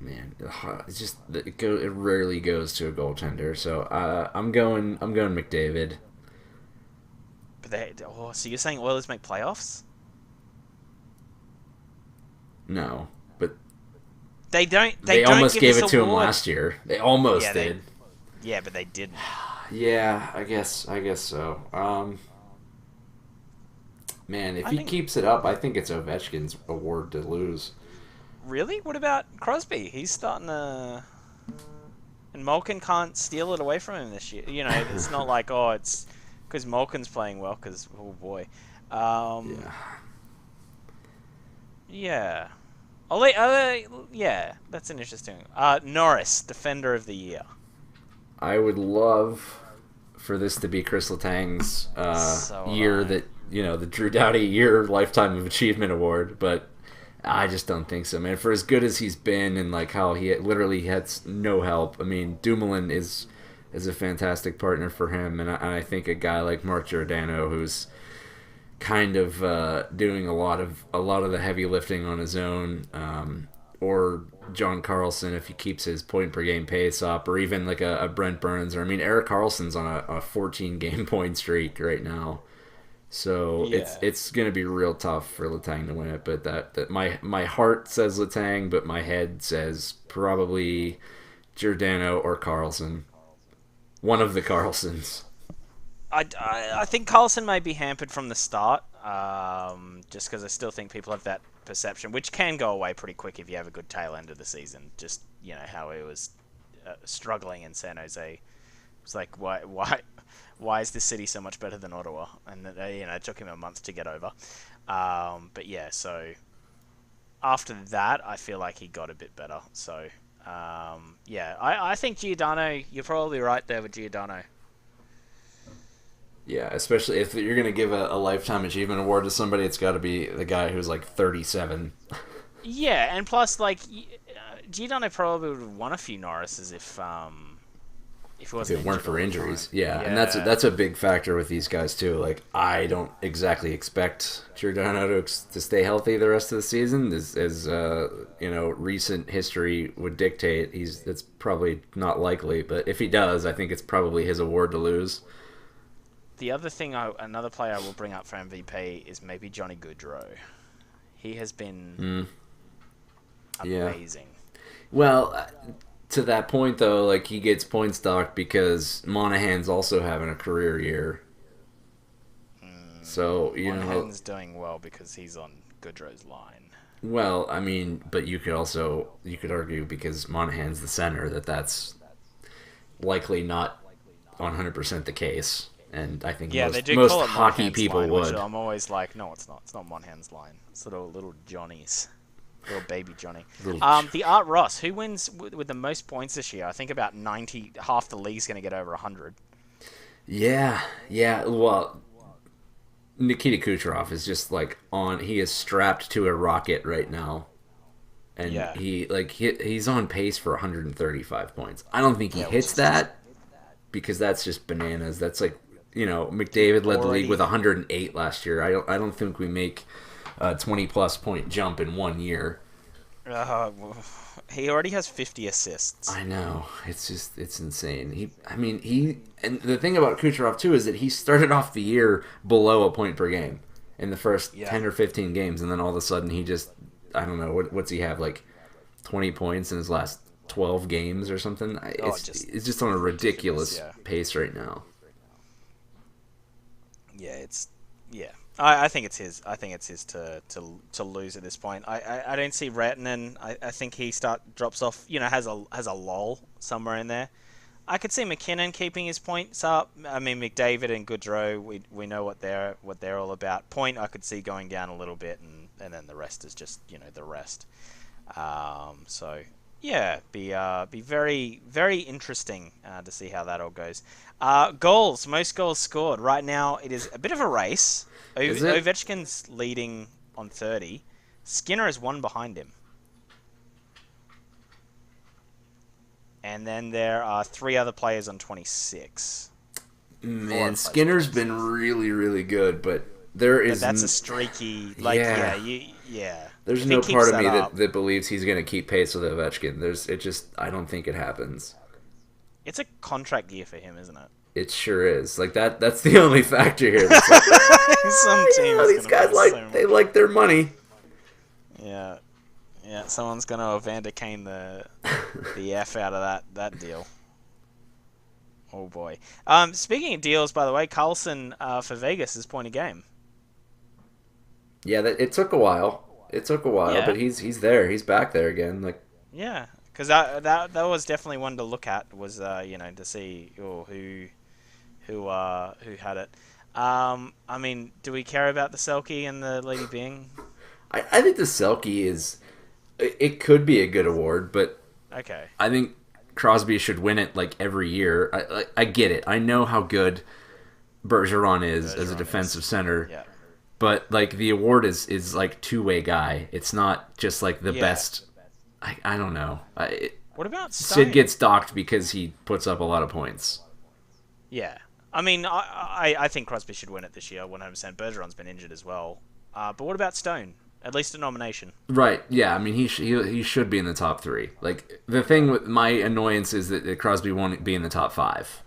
Man, the Hart, it's just it rarely goes to a goaltender. So I'm going McDavid. But so you're saying Oilers make playoffs? No, but. They don't. They don't almost give gave this it to him award. last year. They almost did. Yeah, but they didn't. Yeah, I guess so. Man, if he keeps it up, I think it's Ovechkin's award to lose. Really? What about Crosby? He's starting to... And Malkin can't steal it away from him this year. It's not like, it's Because Malkin's playing well, because, oh boy. Yeah. Yeah. Yeah, that's an interesting. Norris, Defender of the Year. I would love for this to be Chris Letang's year that, the Drew Doughty Year Lifetime of Achievement Award, but I just don't think so, man. For as good as he's been and like how he literally had no help, I mean, Dumoulin is a fantastic partner for him, and I think a guy like Mark Giordano, who's kind of doing a lot of the heavy lifting on his own, or John Carlson if he keeps his point per game pace up, or even like a Brent Burns, or I mean Eric Carlson's on a 14 game point streak right now, so it's gonna be real tough for Letang to win it. But that my heart says Letang, but my head says probably Giordano or Carlson, one of the Carlsons. I think Carlson may be hampered from the start, just because I still think people have that perception, which can go away pretty quick if you have a good tail end of the season. Just, how he was struggling in San Jose. It's like, why is this city so much better than Ottawa? And, it took him a month to get over. But yeah, so after that, I feel like he got a bit better. So, I think Giordano, you're probably right there with Giordano. Yeah, especially if you're going to give a Lifetime Achievement Award to somebody, it's got to be the guy who's like 37. Yeah, and plus, like, Giordano probably would have won a few Norrises if it weren't for injuries. Yeah, and that's a big factor with these guys too. Like, I don't exactly expect Giordano to stay healthy the rest of the season, as recent history would dictate. It's probably not likely, but if he does, I think it's probably his award to lose. The other thing, another player I will bring up for MVP is maybe Johnny Gaudreau. He has been amazing. Well, to that point, though, like, he gets points docked because Monahan's also having a career year. So, Monahan's doing well because he's on Gaudreau's line. Well, I mean, but you could argue because Monahan's the center that's likely not 100% the case. And I think most hockey people line, would. I'm always like, no, it's not. It's not Monahan's line. It's little Johnny's. Little baby Johnny. The Art Ross, who wins with the most points this year? I think about 90. Half the league's going to get over 100. Yeah. Well, Nikita Kucherov is just like he is strapped to a rocket right now. And he's on pace for 135 points. I don't think he hits that because that's just bananas. That's like, McDavid led the league with 108 last year. I don't think we make a 20-plus point jump in 1 year. He already has 50 assists. I know. It's insane. And the thing about Kucherov, too, is that he started off the year below a point per game in the first 10 or 15 games, and then all of a sudden he just, I don't know, what's he have, like 20 points in his last 12 games or something? It's just on a ridiculous pace right now. I think it's his. I think it's his to lose at this point. I don't see Rantanen. I think he drops off. Has a lull somewhere in there. I could see McKinnon keeping his points up. I mean, McDavid and Gaudreau, we know what they're all about. Point I could see going down a little bit, and then the rest is just the rest. Be very, very interesting to see how that all goes. Most goals scored. Right now, it is a bit of a race. Ovechkin's leading on 30. Skinner is one behind him. And then there are 3 other players on 26. Man, Skinner's been really, really good, but that's a streaky... There's no part of me that believes he's going to keep pace with Ovechkin. I don't think it happens. It's a contract year for him, isn't it? It sure is. Like that's the only factor here. That's like, these guys they like their money. Yeah, someone's gonna Evander Kane the F out of that deal. Oh boy. Speaking of deals, by the way, Carlson for Vegas is point a game. Yeah, it took a while. But he's there. He's back there again. Like, yeah, because that was definitely one to look at. Was to see who who had it. I mean, do we care about the Selkie and the Lady Bing? I think the Selkie is... It could be a good award, but... Okay. I think Crosby should win it, like, every year. I get it. I know how good Bergeron is as a defensive center. Yeah. But, like, the award is like, two-way guy. It's not just, like, the best... I don't know. What about Stone? Sid gets docked because he puts up a lot of points. Yeah. I mean, I think Crosby should win it this year, 100%. Bergeron's been injured as well. But what about Stone? At least a nomination. Right, yeah. I mean, he should be in the top 3. Like, the thing with my annoyance is that Crosby won't be in the top 5.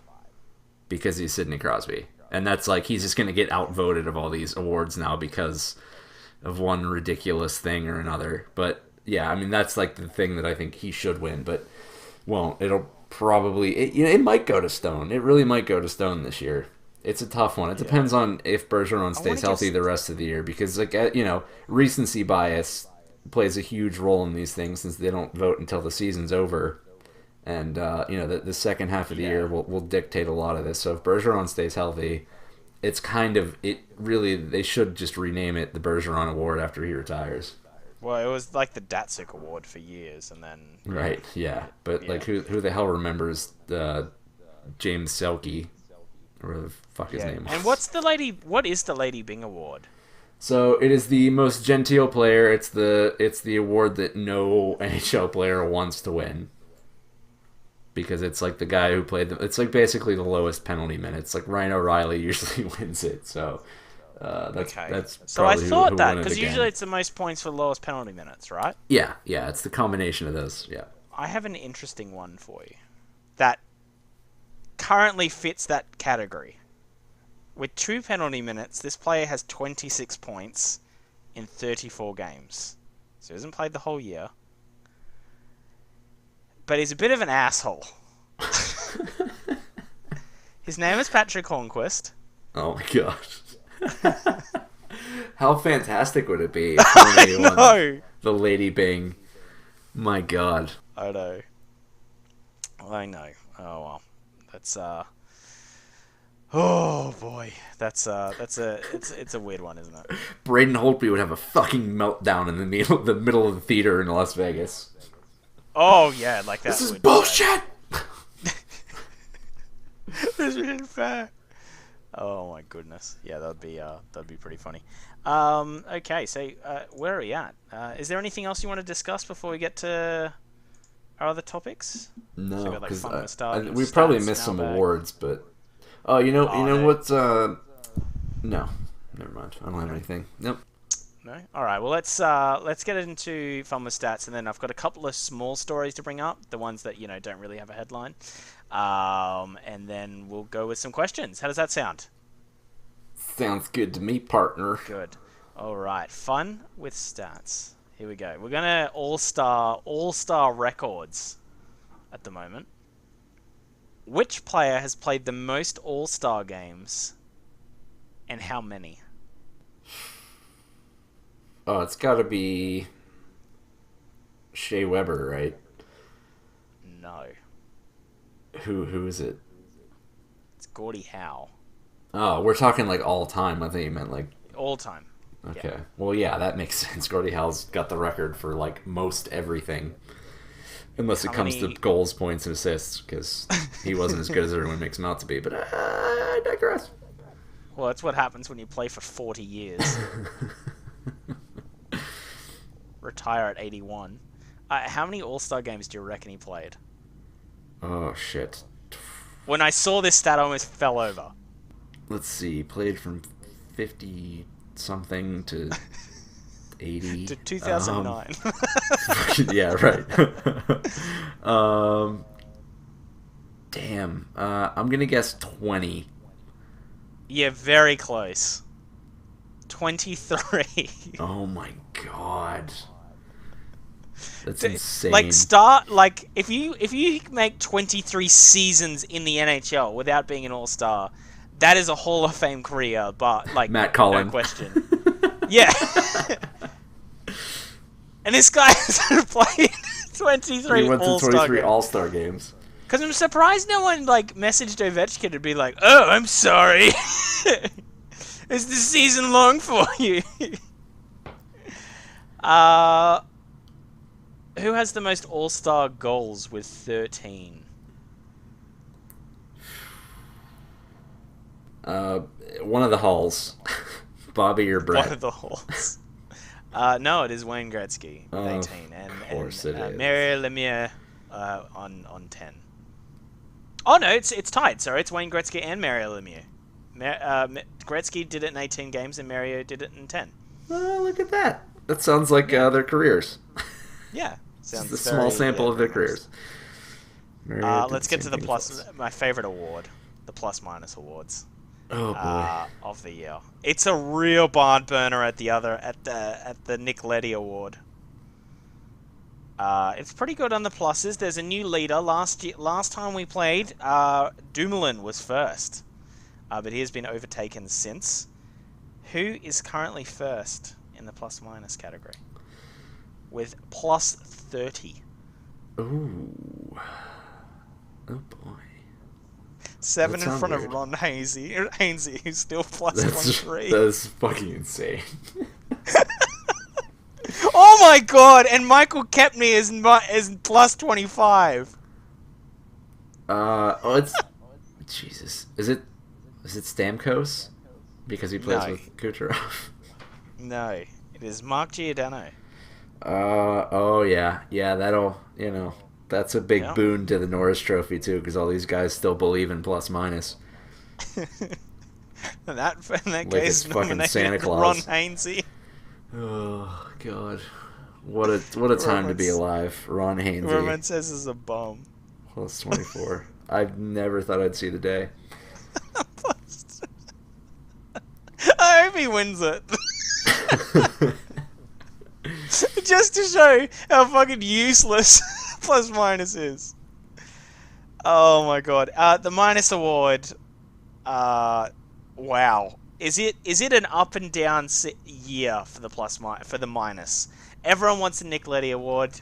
Because he's Sidney Crosby. And that's like, he's just going to get outvoted of all these awards now because of one ridiculous thing or another. But, yeah, I mean, that's like the thing that I think he should win, but won't. It'll probably... It might go to Stone. It really might go to Stone this year. It's a tough one. It depends on if Bergeron stays healthy the rest of the year, because, like, recency bias plays a huge role in these things since they don't vote until the season's over. And, the second half of the year will dictate a lot of this. So if Bergeron stays healthy, it's kind of... they should just rename it the Bergeron Award after he retires. Well, it was like the Datsuk Award for years, and then... Right, yeah. But, like, who the hell remembers James Selke? Or whatever the fuck his name was. And what is the Lady Bing Award? So it is the most genteel player. It's the award that no NHL player wants to win. Because it's like the guy who played it's like basically the lowest penalty minutes. Like Ryan O'Reilly usually wins it. So that's so I thought who that won it because again. usually it's the most points for the lowest penalty minutes, right? Yeah, it's the combination of those. Yeah. I have an interesting one for you that currently fits that category. With 2 penalty minutes, this player has 26 points in 34 games. So he hasn't played the whole year. But he's a bit of an asshole. His name is Patrick Hornquist. Oh my gosh. How fantastic would it be if I know. The Lady Bing? My God. I know. Oh well. That's oh boy. It's a weird one, isn't it? Braden Holtby would have a fucking meltdown in the middle of the theater in Las Vegas. Oh yeah, like that. This is bullshit. This isn't fair. Oh my goodness. Yeah, that'd be pretty funny. Okay, so where are we at? Is there anything else you want to discuss before we get to our other topics? No, because so we probably missed some awards, but you know what? No, never mind. I don't have anything. Nope. No. All right. Well, let's get into Fun with Stats, and then I've got a couple of small stories to bring up, the ones that don't really have a headline, and then we'll go with some questions. How does that sound? Sounds good to me, partner. Good. All right. Fun with Stats. Here we go. We're gonna all-star records at the moment. Which player has played the most all-star games, and how many? Oh, it's got to be Shea Weber, right? No. Who is it? It's Gordie Howe. Oh, we're talking like all time. I think you meant like all time. Okay. Yeah. Well, yeah, that makes sense. Gordie Howe's got the record for like most everything, unless it comes to goals, points, and assists, because he wasn't as good as everyone makes him out to be. But I digress. Well, that's what happens when you play for 40 years. Retire at 81. How many All-Star games do you reckon he played? Oh, shit. When I saw this stat, I almost fell over. Let's see. Played from 50-something to 80. To 2009. Yeah, right. Damn. I'm going to guess 20. Yeah, very close. 23. Oh, my God. That's insane. If you make 23 seasons in the NHL without being an All-Star, that is a Hall of Fame career, but like Matt Cullen. No question. Yeah. And this guy has played 23 he went to All-Star 23 games. All-Star games. Because I'm surprised no one messaged Ovechkin to be like, "Oh, I'm sorry. Is the season long for you?" Who has the most All-Star goals with 13? One of the Halls. Bobby or Brett? One of the Halls. No, it is Wayne Gretzky with 18. Of course it is. Mario Lemieux on 10. Oh, no, it's tied. Sorry, it's Wayne Gretzky and Mario Lemieux. Gretzky did it in 18 games and Mario did it in 10. Look at that. That sounds like their careers. Yeah. Sounds just a small sample of their careers. Let's get to the plus. My favorite award, the plus-minus awards. Oh boy. Of the year. It's a real barn burner at the Nick Leddy Award. It's pretty good on the pluses. There's a new leader. Last time we played, Dumoulin was first, but he has been overtaken since. Who is currently first in the plus-minus category with plus 30? Ooh. Oh boy. 7 in front of Ron Hainsey, who's still plus 23. That's fucking insane. Oh my god! And Michael Kepney is plus 25. It's Jesus. Is it Stamkos? Because he plays with Kucherov. No, it is Mark Giordano. Oh yeah, that'll that's a big boon to the Norris Trophy too, because all these guys still believe in plus minus. in that like case, fucking Santa Claus. Ron Hainsey. Oh god, what a time to be alive, Ron Hainsey. Roman says is a bum. Plus 24. I've never thought I'd see the day. I hope he wins it. Just to show how fucking useless plus minus is. Oh my god. The minus award. Wow. Is it an up and down year for the minus? Everyone wants a Nick Leddy award.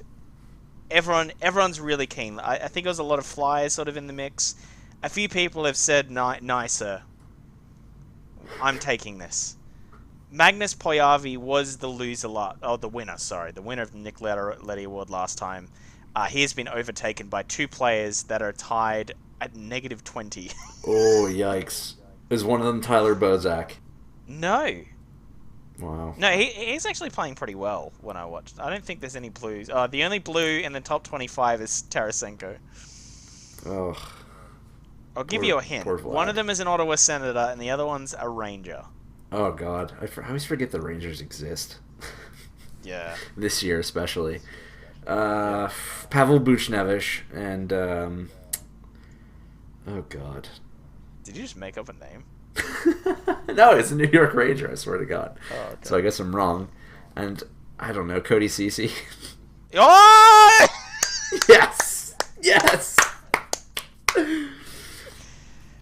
Everyone's really keen. I think there was a lot of flyers sort of in the mix. A few people have said nicer. I'm taking this. Magnus Poyavi was the winner of the Nick Leddy Award last time. He has been overtaken by two players that are tied at negative 20. Oh, yikes. Is one of them Tyler Bozak? No. Wow. No, he's actually playing pretty well when I watched. I don't think there's any blues. The only blue in the top 25 is Tarasenko. Oh. I'll give you a hint. One of them is an Ottawa Senator, and the other one's a Ranger. Oh, God. I always forget the Rangers exist. Yeah. This year, especially. Pavel Buchnevich and, oh, God. Did you just make up a name? No, it's a New York Ranger, I swear to God. Oh, okay. So I guess I'm wrong. And, I don't know, Cody Ceci. Oh! Yes! Yes!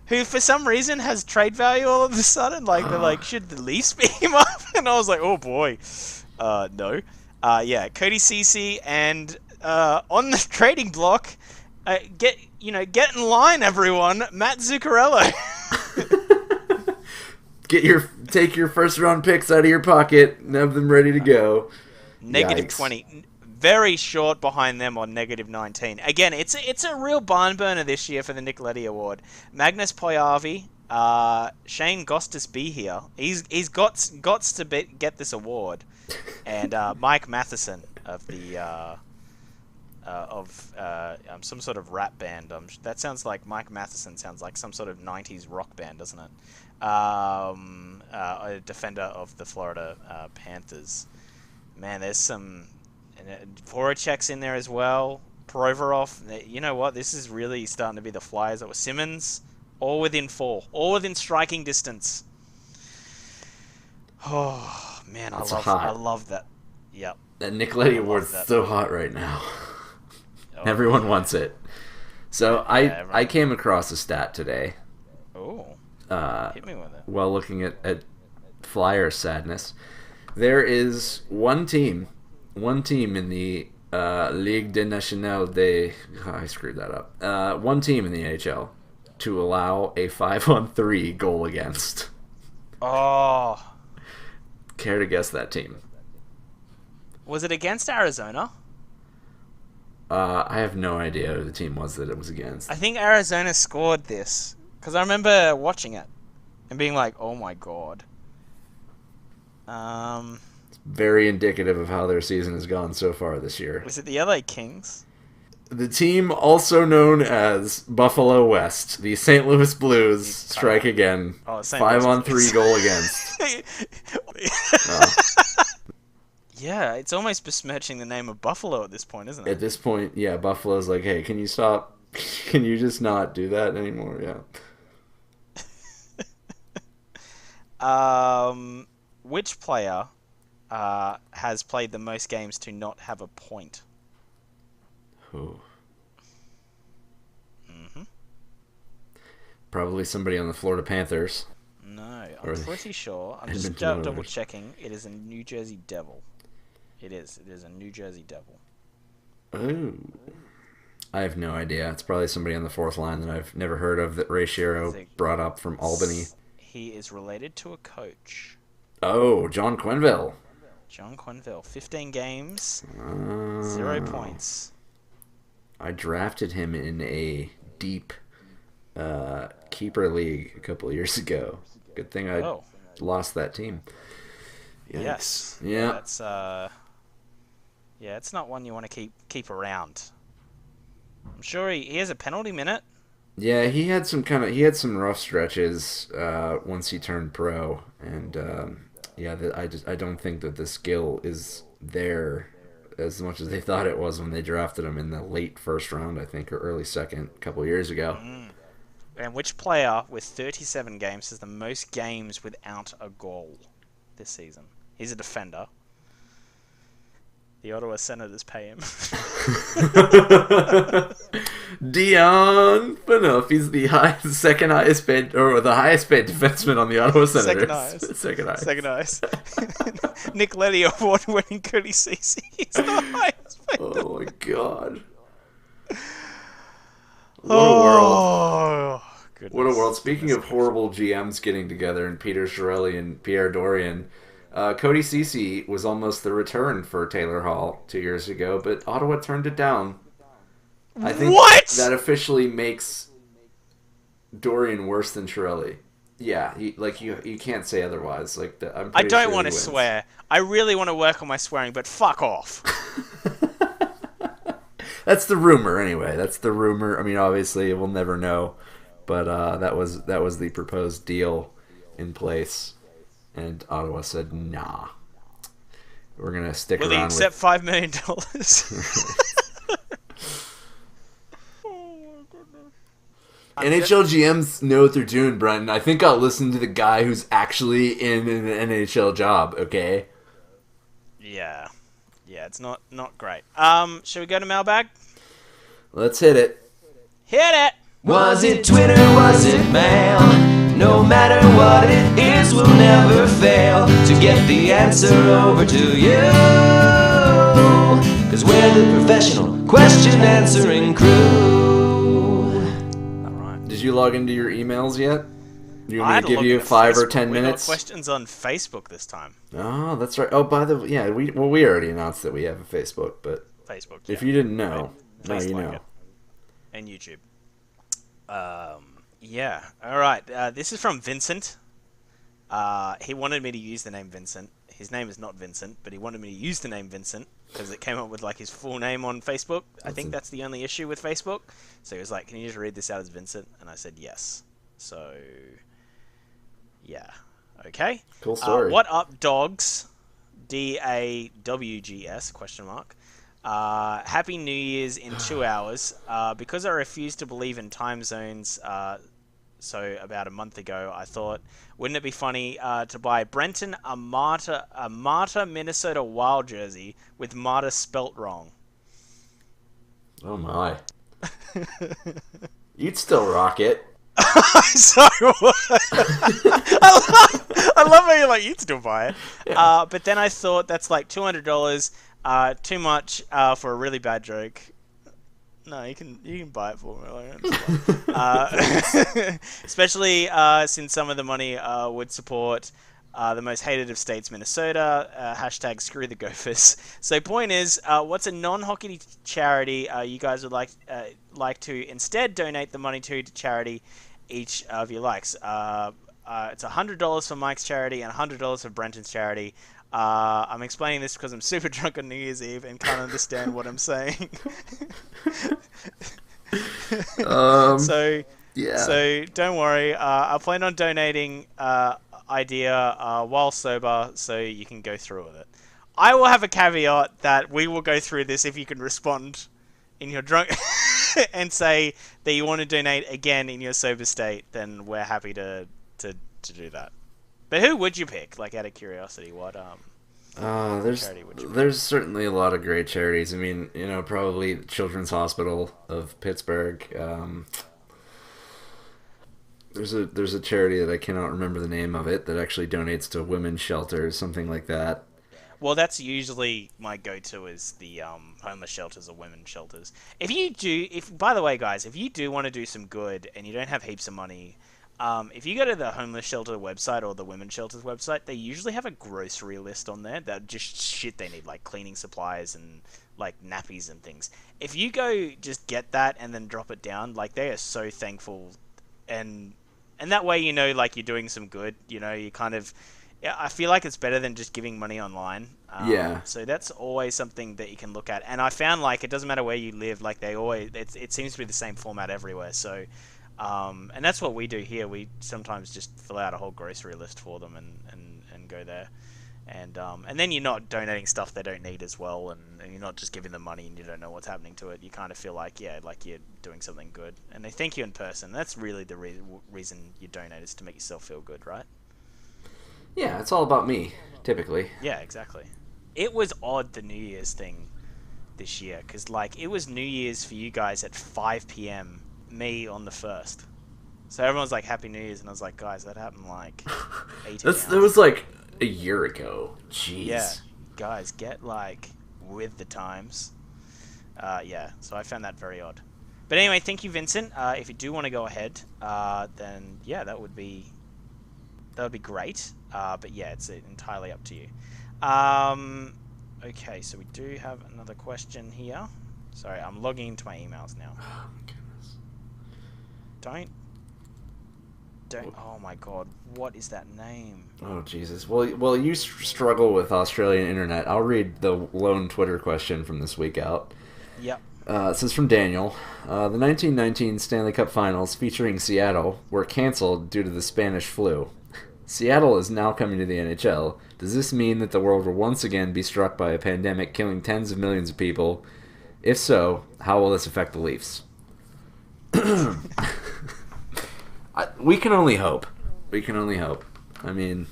Who, for some reason, has trade value all of a sudden. They're like, should the Leafs pick him up? And I was like, oh boy. No. Yeah, Cody Ceci, and on the trading block, get in line, everyone. Matt Zuccarello. Take your first round picks out of your pocket and have them ready to go. Negative Yikes. 20. Very short behind them on negative 19. Again, it's a real barn burner this year for the Nick Leddy Award. Magnus Poyavi, Shane Gostis be here. He's got to get this award, and Mike Matheson of the some sort of rap band. That sounds like Mike Matheson sounds like some sort of 90s rock band, doesn't it? A defender of the Florida Panthers. Man, there's some Voracek's in there as well. Provorov. You know what? This is really starting to be the Flyers. That was Simmons, all within 4, all within striking distance. Oh man, I love that. Yep. That Nick Leddy Award's so hot right now. Oh, everyone wants it. So I came across a stat today. Oh. Hit me with it. While looking at Flyer sadness, there is one team in the Ligue des Nationales de... I screwed that up. One team in the AHL to allow a 5-on-3 goal against. Oh. Care to guess that team? Was it against Arizona? I have no idea who the team was that it was against. I think Arizona scored this. Because I remember watching it and being like, oh my god. It's very indicative of how their season has gone so far this year. Was it the LA Kings? The team, also known as Buffalo West, the St. Louis Blues, strike again. Oh, St. Louis 5-on-3 Blues. goal against. Yeah, it's almost besmirching the name of Buffalo at this point, isn't it? At this point, yeah, Buffalo's like, hey, can you stop? Can you just not do that anymore? Yeah. Which player has played the most games to not have a point? Ooh. Mm-hmm. Probably somebody on the Florida Panthers. No, I'm pretty sure. I'm just Edmonton double Oilers. checking. It is a New Jersey Devil. It is. It is a New Jersey Devil. Ooh. I have no idea. It's probably somebody on the fourth line that I've never heard of that Ray Shero brought up from Albany. He is related to a coach. Oh, John Quenneville. John Quenneville. 15 games, 0 points. I drafted him in a deep keeper league a couple of years ago. Good thing I lost that team. Yikes. Yes. Yeah. That's it's not one you want to keep around. I'm sure he has a penalty minute. Yeah, he had some rough stretches once he turned pro, and I don't think that the skill is there as much as they thought it was when they drafted him in the late first round, I think, or early second, a couple of years ago. And which player with 37 games has the most games without a goal this season? He's a defender. The Ottawa Senators pay him. Dion Phaneuf. He's the second highest paid, or the highest paid defenseman on the Ottawa Senators. Second highest. Nick Leddy, award-winning Cody Ceci. He's the highest paid. Oh my god. What a world. Goodness. What a world. Speaking of horrible GMs getting together, and Peter Chiarelli and Pierre Dorian, Cody Ceci was almost the return for Taylor Hall 2 years ago, but Ottawa turned it down. I think that officially makes Dorian worse than Chiarelli. Yeah, you can't say otherwise. I don't want to swear. I really want to work on my swearing, but fuck off. That's the rumor, anyway. That's the rumor. I mean, obviously, we'll never know, but that was the proposed deal in place, and Ottawa said, "Nah, we're gonna stick around." Will he accept $5 million? NHL GMs know what they're doing, Brenton. I think I'll listen to the guy who's actually in an NHL job, okay? Yeah, it's not great. Shall we go to Mailbag? Let's hit it. Hit it! Was it Twitter, was it mail? No matter what it is, we'll never fail to get the answer over to you. 'Cause we're the professional question answering crew. Did you log into your emails yet? You want I me had to to give you look at 5 or Facebook. 10 We got minutes? questions on Facebook this time. Oh, that's right. Oh, by the way, yeah, we already announced that we have a Facebook, but Facebook. if you didn't know, now Please you like know. it. And YouTube. Yeah. All right. This is from Vincent. He wanted me to use the name Vincent. His name is not Vincent, but he wanted me to use the name Vincent because it came up with his full name on Facebook. I think that's the only issue with Facebook. So he was like, "Can you just read this out as Vincent?" And I said yes. So, yeah. Okay. Cool story. What up, dogs? DAWGS ? Happy New Year's in 2 hours. Because I refuse to believe in time zones, so about a month ago, I thought, wouldn't it be funny to buy Brenton a Marta Minnesota Wild jersey with Marta spelt wrong? Oh my. You'd still rock it. So I love how you're like, you'd still buy it. Yeah. But then I thought that's like $200. Too much for a really bad joke. No, you can buy it for me. Especially since some of the money would support the most hated of states, Minnesota. Hashtag screw the Gophers. So point is, what's a non-hockey charity you guys would like to instead donate the money to charity each of your likes? It's $100 for Mike's charity and $100 for Brenton's charity. I'm explaining this because I'm super drunk on New Year's Eve and can't understand what I'm saying. So don't worry. I plan on donating idea while sober, so you can go through with it. I will have a caveat that we will go through this if you can respond in your drunk and say that you want to donate again in your sober state. Then we're happy to do that. But who would you pick? Like, out of curiosity, what charity would you pick? There's certainly a lot of great charities. I mean, probably Children's Hospital of Pittsburgh. There's a charity that I cannot remember the name of it that actually donates to women's shelters, something like that. Well, that's usually my go-to is the homeless shelters or women's shelters. By the way, guys, if you do want to do some good and you don't have heaps of money, if you go to the homeless shelter website or the women's shelters website, they usually have a grocery list on there that just shit they need, like cleaning supplies and like nappies and things. If you go just get that and then drop it down, like they are so thankful, and that way like you're doing some good. You kind of, I feel like it's better than just giving money online. Yeah. So that's always something that you can look at, and I found like it doesn't matter where you live, like it seems to be the same format everywhere. So. And that's what we do here. We sometimes just fill out a whole grocery list for them and go there. And then you're not donating stuff they don't need as well, and you're not just giving them money and you don't know what's happening to it. You kind of feel like, like you're doing something good. And they thank you in person. That's really the reason you donate, is to make yourself feel good, right? Yeah, it's all about me, typically. Yeah, exactly. It was odd, the New Year's thing this year, because like it was New Year's for you guys at 5 p.m., me on the 1st. So everyone's like, Happy New Year's, and I was like, guys, that happened like 18 hours. That was like a year ago. Jeez. Yeah, guys, get like with the times. So I found that very odd. But anyway, thank you, Vincent. If you do want to go ahead, then yeah, that would be great. But yeah, it's entirely up to you. Okay, so we do have another question here. Sorry, I'm logging into my emails now. Oh my goodness. Don't. Oh my god, what is that name? Oh Jesus. Well, you struggle with Australian internet. I'll read the lone Twitter question from this week out. Yep. This is from Daniel. The 1919 Stanley Cup Finals featuring Seattle were canceled due to the Spanish flu. Seattle is now coming to the NHL. Does this mean that the world will once again be struck by a pandemic killing tens of millions of people? If so, how will this affect the Leafs? We can only hope. I mean...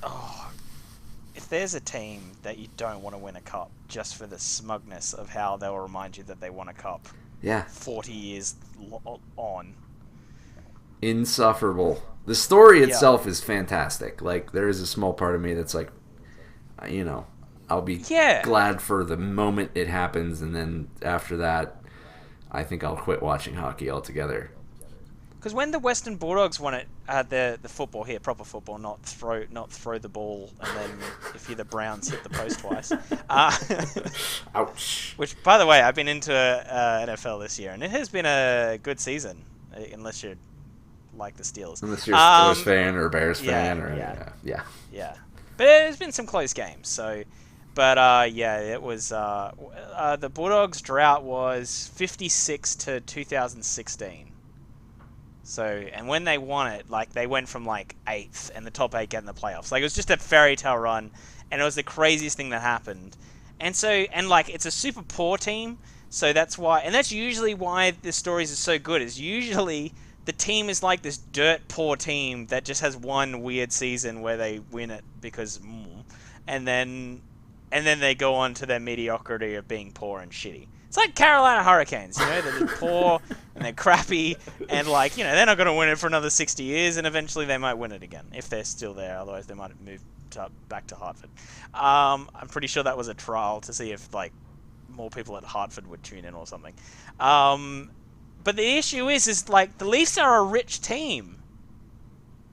If there's a team that you don't want to win a cup just for the smugness of how they'll remind you that they won a cup 40 years on. Insufferable. The story itself is fantastic. Like, there is a small part of me that's like, I'll be glad for the moment it happens, and then after that, I think I'll quit watching hockey altogether. Because when the Western Bulldogs won it, the football here, proper football, not throw the ball, and then if you're the Browns, hit the post twice. Ouch. Which, by the way, I've been into NFL this year, and it has been a good season, unless you're like the Steelers. Unless you're a Steelers fan or a Bears fan. Yeah. But there's been some close games, so... But, it was... the Bulldogs' drought was 56 to 2016. So, and when they won it, like, they went from, like, 8th, and the top 8 get in the playoffs. Like, it was just a fairy tale run, and it was the craziest thing that happened. And so, and, like, it's a super poor team, so that's why... And that's usually why the stories are so good, is usually the team is like this dirt poor team that just has one weird season where they win it because... And then they go on to their mediocrity of being poor and shitty. It's like Carolina Hurricanes, they're just poor and they're crappy, and they're not going to win it for another 60 years, and eventually they might win it again if they're still there. Otherwise, they might move back to Hartford. I'm pretty sure that was a trial to see if more people at Hartford would tune in or something. But the issue is like the Leafs are a rich team.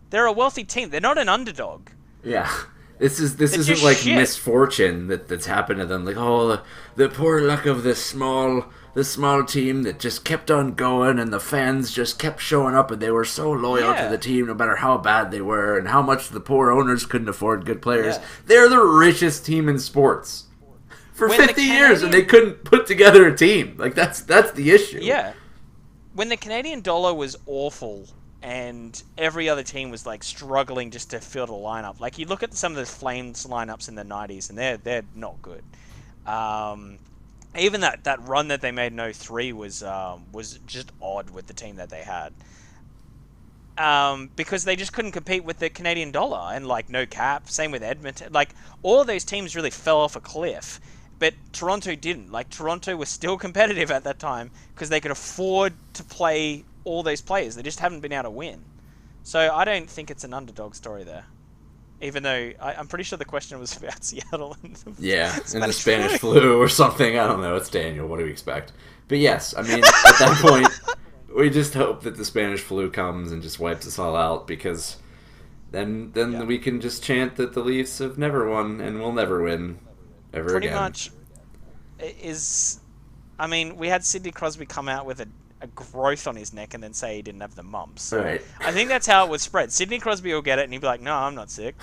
They're a wealthy team. They're not an underdog. Yeah. This isn't like shit. misfortune that's happened to them. Like, oh, the poor luck of this small team that just kept on going, and the fans just kept showing up, and they were so loyal to the team no matter how bad they were, and how much the poor owners couldn't afford good players. Yeah. They're the richest team in sports for 50 years, and they couldn't put together a team. Like, that's the issue. Yeah. When the Canadian dollar was awful, and every other team was like struggling just to field a lineup. Like you look at some of the Flames lineups in the 90s, and they're not good. Even that run that they made in 03 was just odd with the team that they had. Because they just couldn't compete with the Canadian dollar and like no cap. Same with Edmonton. Like all of those teams really fell off a cliff. But Toronto didn't. Like Toronto was still competitive at that time because they could afford to play all those players. They just haven't been able to win. So I don't think it's an underdog story there. Even though I'm pretty sure the question was about Seattle and the Spanish flu or something. I don't know. It's Daniel. What do we expect? But yes, I mean, at that point, we just hope that the Spanish flu comes and just wipes us all out, because then we can just chant that the Leafs have never won and will never win ever pretty again. Much is... I mean, we had Sidney Crosby come out with a growth on his neck and then say he didn't have the mumps. So right. I think that's how it would spread. Sidney Crosby will get it and he'd be like, no, I'm not sick.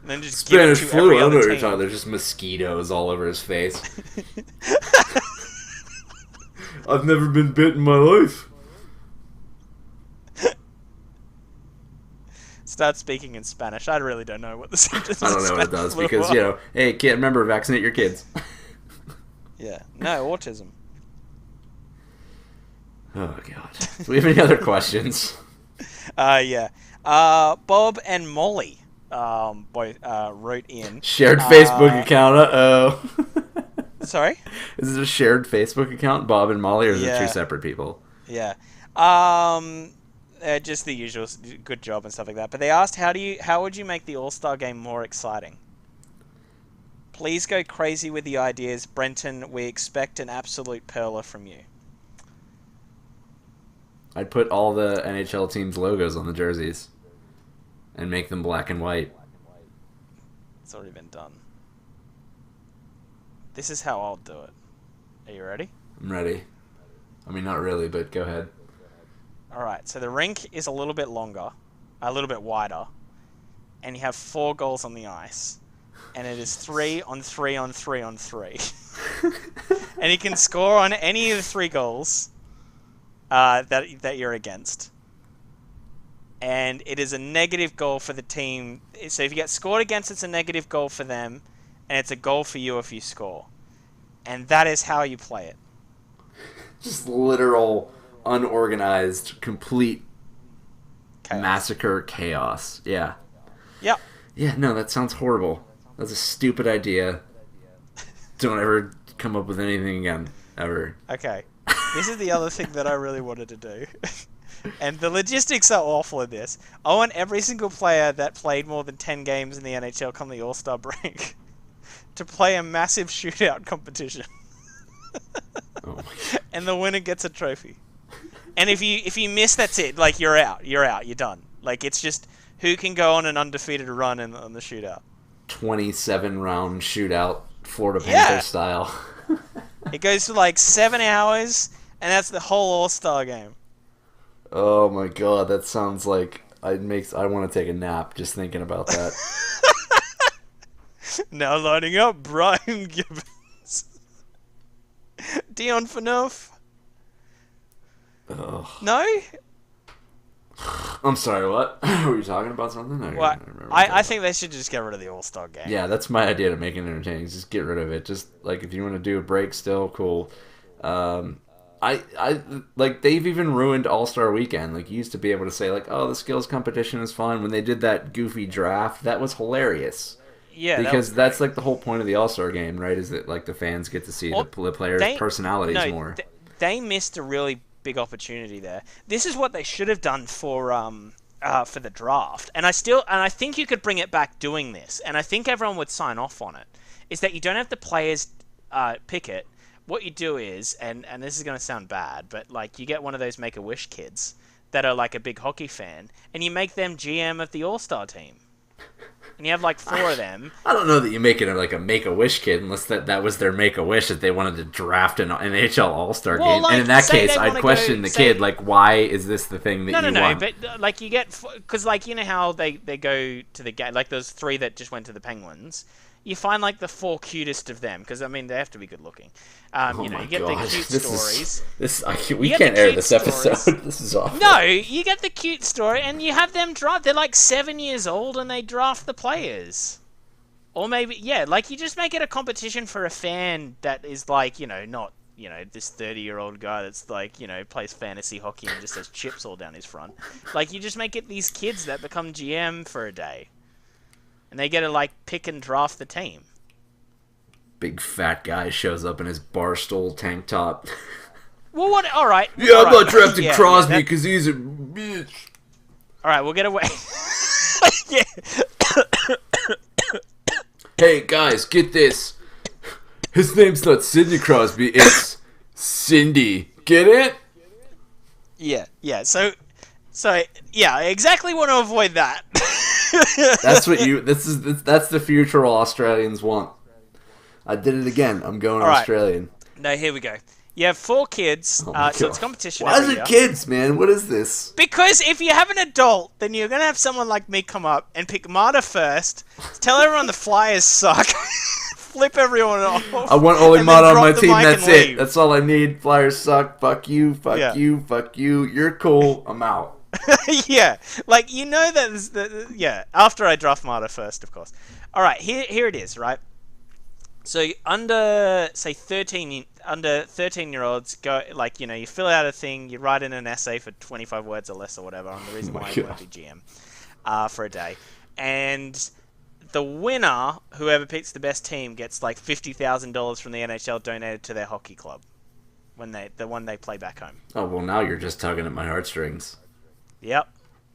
And then just Spanish give it to flu, every I don't know other what you're team. talking. There's just mosquitoes all over his face. I've never been bit in my life. Start speaking in Spanish. I really don't know what the symptoms I don't know what it does, because, hey, kid, remember, vaccinate your kids. Yeah. No, autism. Oh, God. Do we have any other questions? Yeah. Bob and Molly both wrote in. Shared Facebook account, uh-oh. Sorry? Is it a shared Facebook account, Bob and Molly, or is it two separate people? Yeah. Just the usual good job and stuff like that. But they asked, how would you make the All-Star Game more exciting? Please go crazy with the ideas, Brenton. We expect an absolute perler from you. I'd put all the NHL teams' logos on the jerseys and make them black and white. It's already been done. This is how I'll do it. Are you ready? I'm ready. I mean, not really, but go ahead. Alright, so the rink is a little bit longer, a little bit wider, and you have 4 goals on the ice. And it is 3 on 3 on 3 on 3. And you can score on any of the 3 goals that you're against. And it is a negative goal for the team. So if you get scored against, it's a negative goal for them, and it's a goal for you if you score. And that is how you play it. Just literal, unorganized, complete massacre chaos. Yeah. Yep. Yeah, no, that sounds horrible. That's a stupid idea. Don't ever come up with anything again. Ever. Okay. This is the other thing that I really wanted to do. And the logistics are awful in this. I want every single player that played more than 10 games in the NHL come the All-Star break to play a massive shootout competition. Oh my. And the winner gets a trophy. And if you miss, that's it. Like, you're out. You're done. Like, it's just who can go on an undefeated run on the shootout. 27-round shootout, Florida Panthers style. It goes for like 7 hours, and that's the whole All-Star game. Oh my god, that sounds like I want to take a nap just thinking about that. Now lining up, Brian Gibbons. Dion Phaneuf. Ugh. No? I'm sorry, what? Were you talking about something? What? I think they should just get rid of the All-Star game. Yeah, that's my idea to make it entertaining. Just get rid of it. Just, like, if you want to do a break still, cool. I like, they've even ruined All-Star Weekend. Like, you used to be able to say, like, oh, the skills competition is fun. When they did that goofy draft, that was hilarious. Yeah, because that's, like, the whole point of the All-Star game, right? Is that, like, the fans get to see the players' personalities more. They missed a really big opportunity there. This is what they should have done for the draft, and I think you could bring it back doing this, and I think everyone would sign off on it. Is that you don't have the players pick it, what you do is, and this is going to sound bad, but like you get one of those Make-A-Wish kids that are like a big hockey fan, and you make them GM of the All-Star team. And you have like 4 of them. I don't know that you make it like a Make-A-Wish kid unless that was their Make-A-Wish that they wanted to draft an NHL All-Star game. Like, and in that case, I'd question the kid, like, why is this the thing that you want? No, but like you get... Because like, you know how they go to the game, like those 3 that just went to the Penguins. You find like the 4 cutest of them, because I mean, they have to be good looking. You get the cute stories. We can't air this episode. This is awful. No, you get the cute story, and you have them draft. They're like 7 years old, and they draft the players. Or maybe, like you just make it a competition for a fan that is like, not, this 30-year-old guy that's like, plays fantasy hockey and just has chips all down his front. Like, you just make it these kids that become GM for a day. And they get to, like, pick and draft the team. Big fat guy shows up in his Barstool tank top. Well, what? All right. Yeah, I'm not drafting Crosby because he's a bitch. All right, we'll get away. Yeah. Hey, guys, get this. His name's not Sidney Crosby, it's Cindy. Get it? Yeah. So, yeah, I exactly want to avoid that. That's what that's the future all Australians want. I did it again. I'm going Australian. No, here we go. You have 4 kids, so it's competition. Why is it kids, man? What is this? Because if you have an adult, then you're going to have someone like me come up and pick Marta first, tell everyone the Flyers suck, flip everyone off. I want only Marta on my team, that's it. Leave. That's all I need. Flyers suck, fuck you, fuck you. You're cool, I'm out. Yeah, like, that after I draft Marta first, of course. Alright, here it is, right? So under 13-year-olds go, like, you fill out a thing, you write in an essay for 25 words or less or whatever on the reason why you want to be GM for a day. And the winner, whoever picks the best team, gets like $50,000 from the NHL donated to their hockey club the one they play back home. Oh, well, now you're just tugging at my heartstrings. Yep.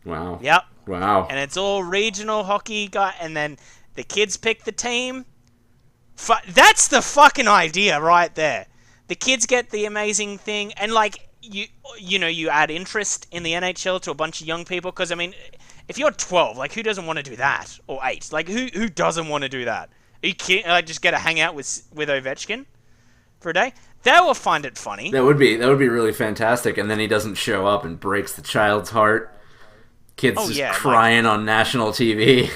Wow. Yep. Wow. And it's all regional hockey guy, and then the kids pick the team. That's the fucking idea right there. The kids get the amazing thing, and like you add interest in the NHL to a bunch of young people. Because I mean, if you're 12, like who doesn't want to do that? Or 8, like who doesn't want to do that? Are you kidding? Like just get to hang out with Ovechkin for a day. They will find it funny. That would be really fantastic. And then he doesn't show up and breaks the child's heart. Kids crying on national TV.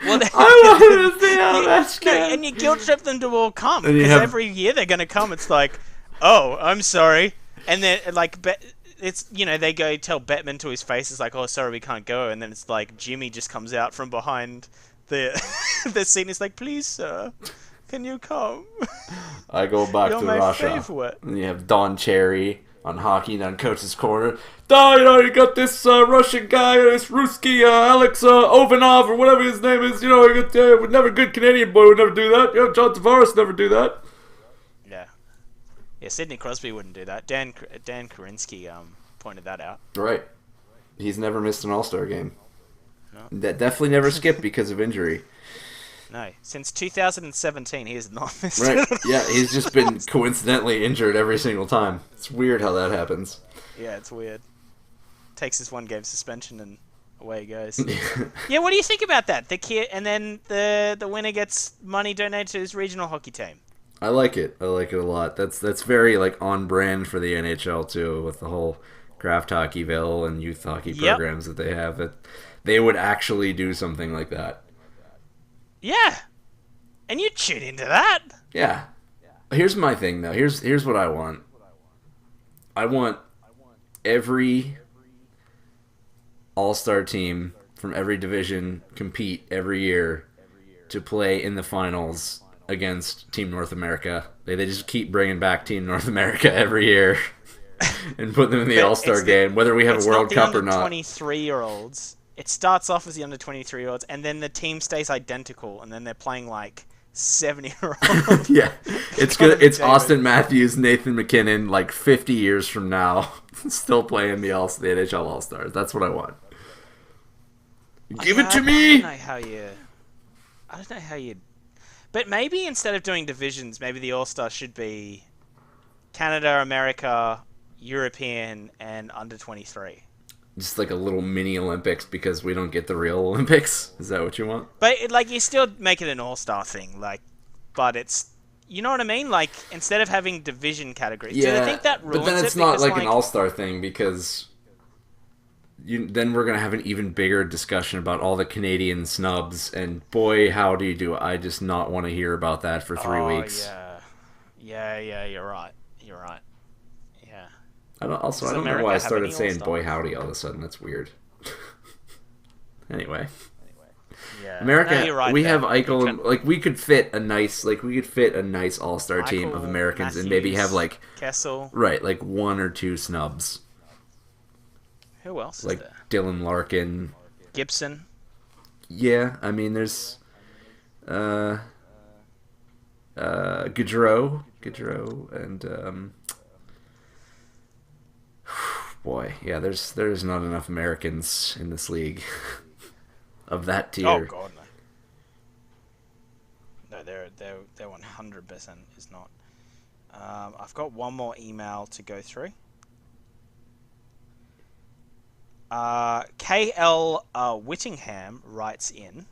Well, I want to see Ovechkin. And you guilt trip them to all come, because every year they're going to come. It's like, oh, I'm sorry, and then like it's they go tell Bettman to his face, it's like, oh, sorry, we can't go, and then it's like Jimmy just comes out from behind the scene. It's like, please, sir, can you come? I go back You're to my Russia. favorite. And you have Don Cherry on hockey down coach's corner. You got this Russian guy, this Ruski, Alex Ovanov, or whatever his name is. You got never good Canadian boy would never do that. John Tavares never do that. Yeah, Sidney Crosby wouldn't do that. Dan Karinsky pointed that out. Right. He's never missed an All-Star game. No. That definitely never skipped because of injury. No, since 2017, he has not missed it. Right, yeah, he's just been coincidentally injured every single time. It's weird how that happens. Yeah, it's weird. Takes his 1-game suspension and away he goes. Yeah, what do you think about that? The kid, and then the winner gets money donated to his regional hockey team. I like it. I like it a lot. That's very like on brand for the NHL too, with the whole craft hockeyville and youth hockey programs that they have. That they would actually do something like that. Yeah, and you tune into that. Yeah. Here's my thing though. Here's what I want. I want every all-star team from every division compete every year to play in the finals against Team North America. They just keep bringing back Team North America every year and put them in the all-star game, whether we have a World Cup or not. 23-year-olds. It starts off as the under 23-year-olds, and then the team stays identical, and then they're playing like 70-year-olds. Yeah, it's good. It's Austin Matthews, Nathan McKinnon, like 50 years from now, still playing the NHL All Stars. That's what I want. Give it to me. I don't know how you. But maybe instead of doing divisions, maybe the All Stars should be Canada, America, European, and under 23. Just like a little mini Olympics because we don't get the real Olympics. Is that what you want? But you still make it an all-star thing, but it's, you know what I mean? Like, instead of having division categories, do they think that ruins it? But then it's not like an all-star thing because then we're gonna have an even bigger discussion about all the Canadian snubs, and boy, how do you do it? I just not want to hear about that for 3 weeks. Yeah, you're right. Yeah. I don't know why I started saying "boy howdy" all of a sudden. That's weird. Anyway. Yeah. America, no, you're right we there. have Eichel, and we could fit a nice all-star team of Americans, Matthews, and maybe have Kessel. Right, 1 or 2 snubs. Who else is Like there? Dylan Larkin. Gibson. Yeah, I mean, there's Gaudreau, and boy, yeah, there's not enough Americans in this league of that tier. Oh god, no. No, they're 100% is not. I've got one more email to go through. KL Whittingham writes in.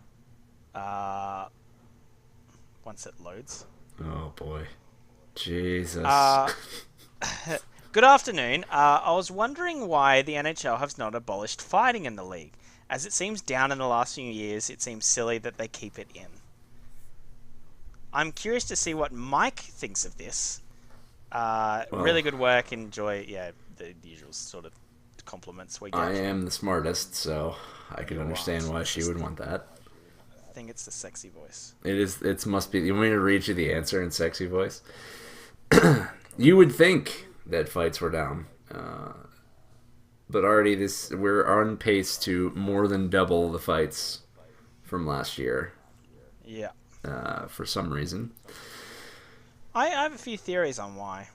Once it loads. Oh boy, Jesus. Good afternoon. I was wondering why the NHL has not abolished fighting in the league. As it seems down in the last few years, it seems silly that they keep it in. I'm curious to see what Mike thinks of this. Really good work. Enjoy, the usual sort of compliments we get. I am the smartest, so I can understand why she would want that. I think it's the sexy voice. It must be. You want me to read you the answer in sexy voice? You would think that fights were down. But already we're on pace to more than double the fights from last year. Yeah. For some reason. I have a few theories on why.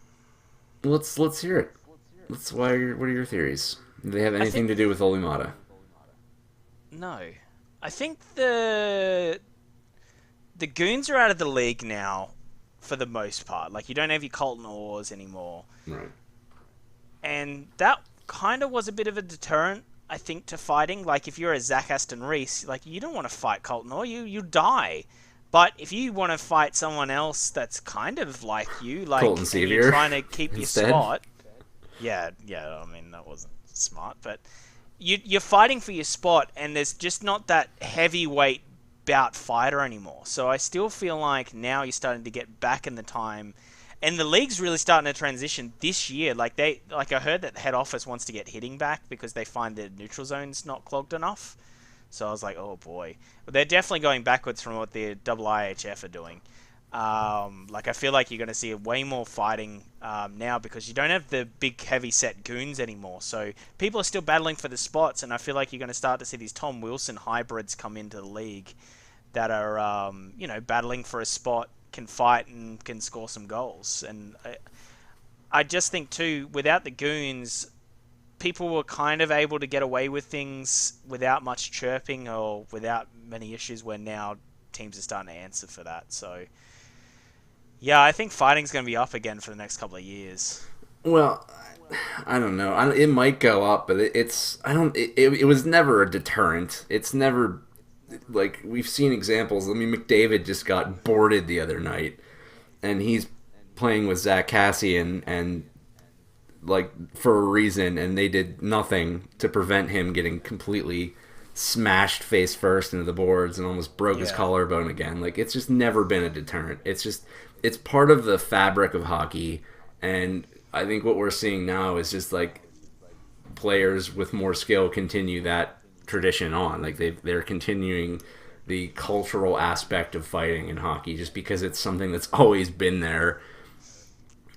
Let's hear it. What are your theories? Do they have anything to do with Olimata? No. I think the goons are out of the league now for the most part. Like, you don't have your Colton Orrs anymore. Right. And that kind of was a bit of a deterrent, I think, to fighting. Like, if you're a Zach Aston Reese, you don't want to fight Colton Orr. You die. But if you want to fight someone else that's kind of like you, Colton and you're trying to keep instead. your spot. Yeah, I mean, that wasn't smart, but you're fighting for your spot, and there's just not that heavyweight bout fighter anymore. So I still feel like now you're starting to get back in the time, and the league's really starting to transition this year. I heard that the head office wants to get hitting back because they find the neutral zone's not clogged enough. So I was like, oh boy. But they're definitely going backwards from what the IIHF are doing. I feel like you're going to see way more fighting now because you don't have the big heavy set goons anymore. So people are still battling for the spots, and I feel like you're going to start to see these Tom Wilson hybrids come into the league that are, battling for a spot, can fight and can score some goals. And I just think too, without the goons, people were kind of able to get away with things without much chirping or without many issues, where now teams are starting to answer for that. So yeah, I think fighting's going to be up again for the next couple of years. Well, I don't know. It might go up, but it was never a deterrent. It's never, we've seen examples. I mean, McDavid just got boarded the other night, and he's playing with Zach Cassian, and for a reason, and they did nothing to prevent him getting completely smashed face first into the boards and almost broke his collarbone again. It's just never been a deterrent. It's part of the fabric of hockey, and I think what we're seeing now is just players with more skill continue that tradition on. They're continuing the cultural aspect of fighting in hockey just because it's something that's always been there,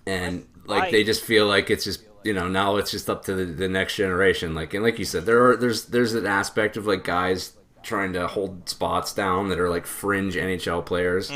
and they just feel like it's just, now it's just up to the next generation. And like you said, there's an aspect of guys trying to hold spots down that are fringe NHL players.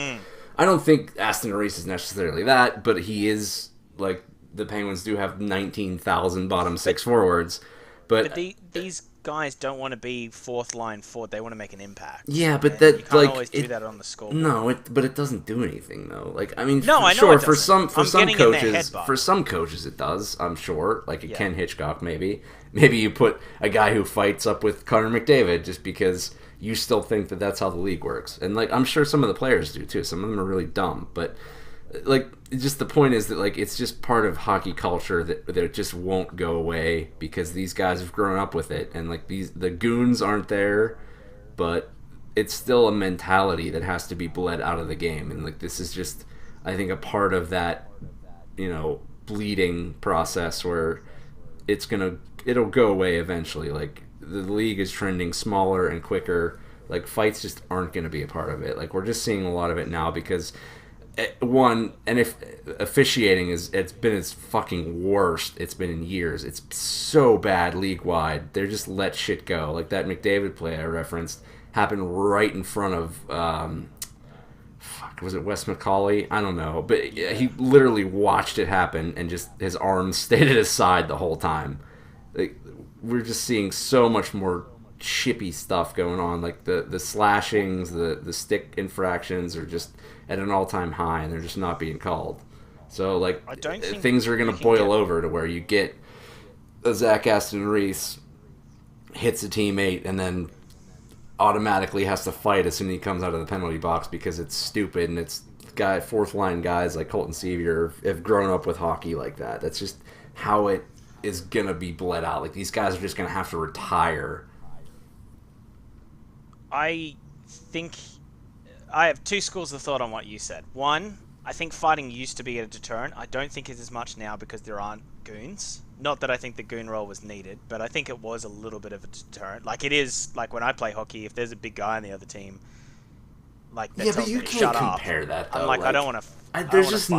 I don't think Aston Reese is necessarily that, but he is, the Penguins do have 19,000 bottom six forwards. But these guys don't want to be fourth line forward. They want to make an impact. Yeah, but And that you can't like always do that on the scoreboard. No, but it doesn't do anything though. Like I mean, No, I know sure it for doesn't. some I'm getting in their head, coaches, Bob. for some coaches it does. I'm sure, like a Ken Hitchcock maybe. Maybe you put a guy who fights up with Connor McDavid just because you still think that that's how the league works, and like I'm sure some of the players do too. Some of them are really dumb, but like just the point is that like it's just part of hockey culture that it just won't go away because these guys have grown up with it, and like the goons aren't there, but it's still a mentality that has to be bled out of the game, and like this is just I think a part of that bleeding process where it'll go away eventually. Like the league is trending smaller and quicker. Like fights just aren't going to be a part of it. Like we're just seeing a lot of it now because if officiating it's been its fucking worst it's been in years. It's so bad league wide. They're just let shit go. Like that McDavid play I referenced happened right in front of was it Wes McCauley? I don't know, but he literally watched it happen and just his arms stayed at his side the whole time. Like we're just seeing so much more chippy stuff going on. Like the slashings, the stick infractions are just at an all-time high, and they're just not being called. So like I don't think things are going to boil over to where you get a Zach Aston Reese hits a teammate and then automatically has to fight as soon as he comes out of the penalty box because it's stupid, and it's fourth line guys like Colton Sevier have grown up with hockey like that. That's just how it is going to be bled out. Like these guys are just going to have to retire. I think I have two schools of thought on what you said. One, I think fighting used to be a deterrent. I don't think it's as much now because there aren't goons. Not that I think the goon role was needed, but I think it was a little bit of a deterrent. Like it is, like when I play hockey, if there's a big guy on the other team, like that tells me to shut up. Compare that though. I'm like I don't want to. There's just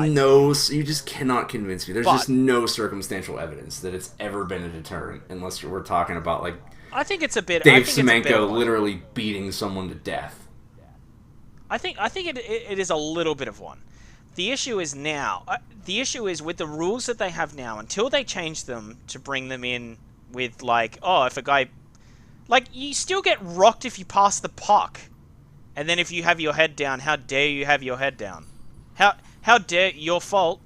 you just cannot convince me. There's just no circumstantial evidence that it's ever been a deterrent, unless we're talking about like I think it's a bit. Dave Semenko literally beating someone to death. I think it is a little bit of one. The issue is now. The issue is with the rules that they have now. Until they change them to bring them in with like, if a guy, like you still get rocked if you pass the puck, and then if you have your head down, how dare you have your head down? How dare your fault?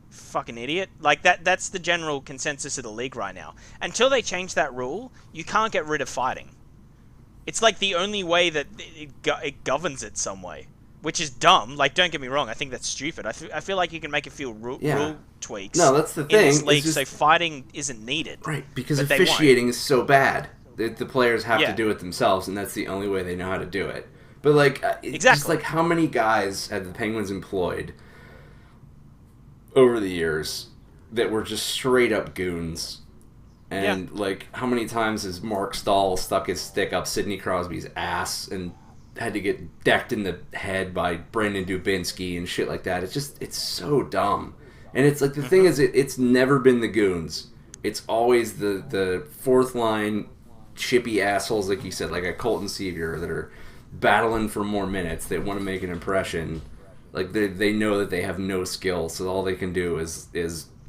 Fucking idiot. Like that's the general consensus of the league right now. Until they change that rule, you can't get rid of fighting. It's like the only way that it governs it some way, which is dumb. Like, don't get me wrong, I think that's stupid. I feel like you can make a few rule tweaks. No, that's the thing. In this league, so fighting isn't needed. Right, because officiating is so bad that the players have to do it themselves, and that's the only way they know how to do it. But like, just like how many guys have the Penguins employed over the years that were just straight up goons? And like, how many times has Mark Stahl stuck his stick up Sidney Crosby's ass and had to get decked in the head by Brandon Dubinsky and shit like that? It's so dumb. And it's like, the thing is, it's never been the goons. It's always the fourth line chippy assholes, like you said, like a Colton Sevier, that are battling for more minutes. They want to make an impression. Like they know that they have no skill, so all they can do is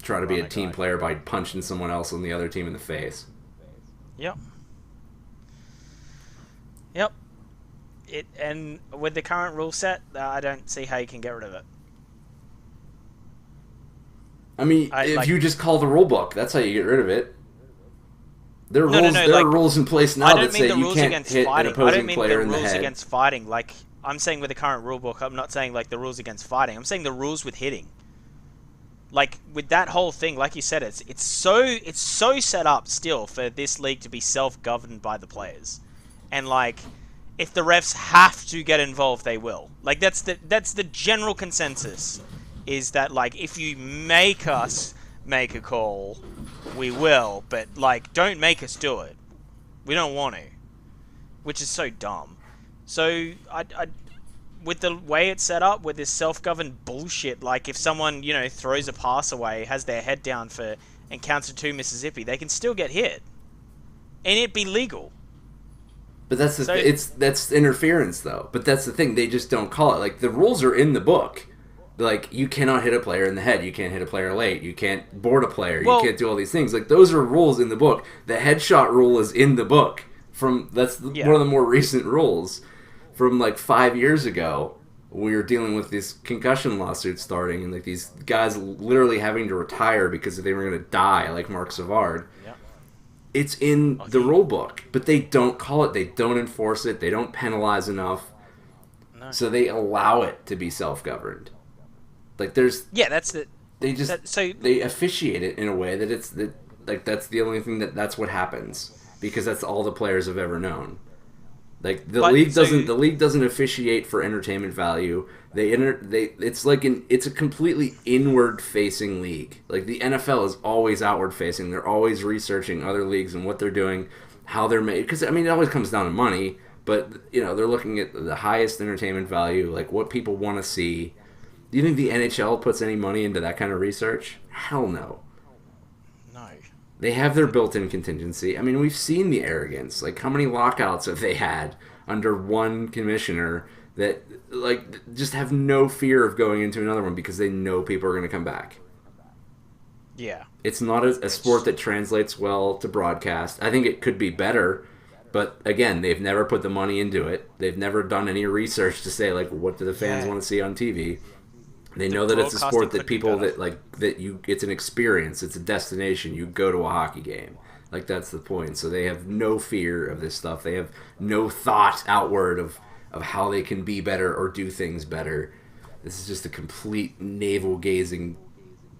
try to be a team player by punching someone else on the other team in the face. Yep. And with the current rule set, I don't see how you can get rid of it. I mean, if you just call the rule book, that's how you get rid of it. There are rules in place now that say you can't hit an opposing player in the head. I don't mean the rules against fighting. Like, I'm saying with the current rule book, I'm not saying like the rules against fighting. I'm saying the rules with hitting. Like, with that whole thing, like you said, it's so set up still for this league to be self-governed by the players. And like, if the refs have to get involved, they will. Like, that's the general consensus, is that like, if you make us make a call, we will, but like, don't make us do it. We don't want to. Which is so dumb. So I with the way it's set up, with this self-governed bullshit, like if someone, throws a pass away, has their head down and counts to 2 Mississippi, they can still get hit. And it'd be legal. But that's that's interference though. But that's the thing, they just don't call it. Like, the rules are in the book. Like, you cannot hit a player in the head. You can't hit a player late. You can't board a player. Well, you can't do all these things. Like, those are rules in the book. The headshot rule is in the book. That's one of the more recent rules. From, like, 5 years ago, we were dealing with these concussion lawsuits starting, and, like, these guys literally having to retire because they were going to die, like Mark Savard. Yeah. It's in the rule book, but they don't call it. They don't enforce it. They don't penalize enough. No. So they allow it to be self-governed. Like, there's... Yeah, that's the... They just... they officiate it in a way that it's... like, that's the only thing that's what happens. Because that's all the players have ever known. Like, the league doesn't officiate for entertainment value. It's a completely inward-facing league. Like, the NFL is always outward-facing. They're always researching other leagues and what they're doing, how they're made. Because, I mean, it always comes down to money. But, you know, they're looking at the highest entertainment value, like what people want to see. Do you think the NHL puts any money into that kind of research? Hell no. No. They have their built-in contingency. I mean, we've seen the arrogance. Like, how many lockouts have they had under one commissioner that, like, just have no fear of going into another one because they know people are going to come back? Yeah. It's not a sport that translates well to broadcast. I think it could be better. But, again, they've never put the money into it. They've never done any research to say, like, what do the fans want to see on TV. They know that it's a sport that people it's an experience. It's a destination. You go to a hockey game. Like, that's the point. So they have no fear of this stuff. They have no thought outward of how they can be better or do things better. This is just a complete navel-gazing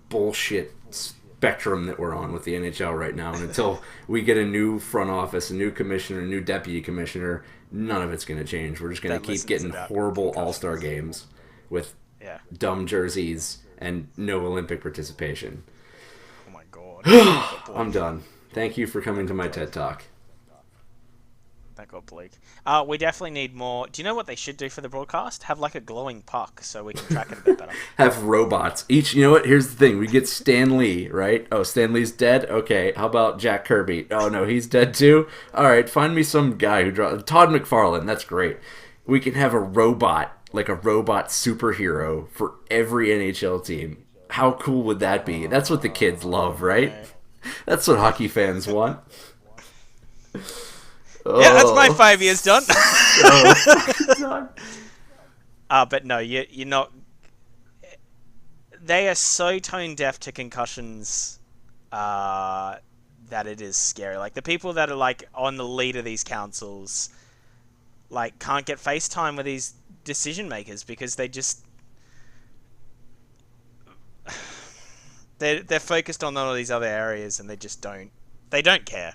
bullshit spectrum that we're on with the NHL right now. And until we get a new front office, a new commissioner, a new deputy commissioner, none of it's going to change. We're just going to keep getting horrible all-star games with dumb jerseys and no Olympic participation. Oh my god. I'm done. Thank you for coming to my TED Talk. That got bleak. We definitely need more. Do you know what they should do for the broadcast? Have like a glowing puck so we can track it a bit better. Have robots. You know what? Here's the thing. We get Stan Lee, right? Oh, Stan Lee's dead? Okay. How about Jack Kirby? Oh, no, he's dead too? All right, find me some guy who draws. Todd McFarlane. That's great. We can have a robot, like a robot superhero for every NHL team. How cool would that be? That's what the kids love, right? That's what hockey fans want. Yeah, that's my 5 years done. But no, you're not. They are so tone deaf to concussions that it is scary. Like, the people that are like on the lead of these councils, like, can't get FaceTime with these decision makers because they just they're focused on all these other areas and they just don't care.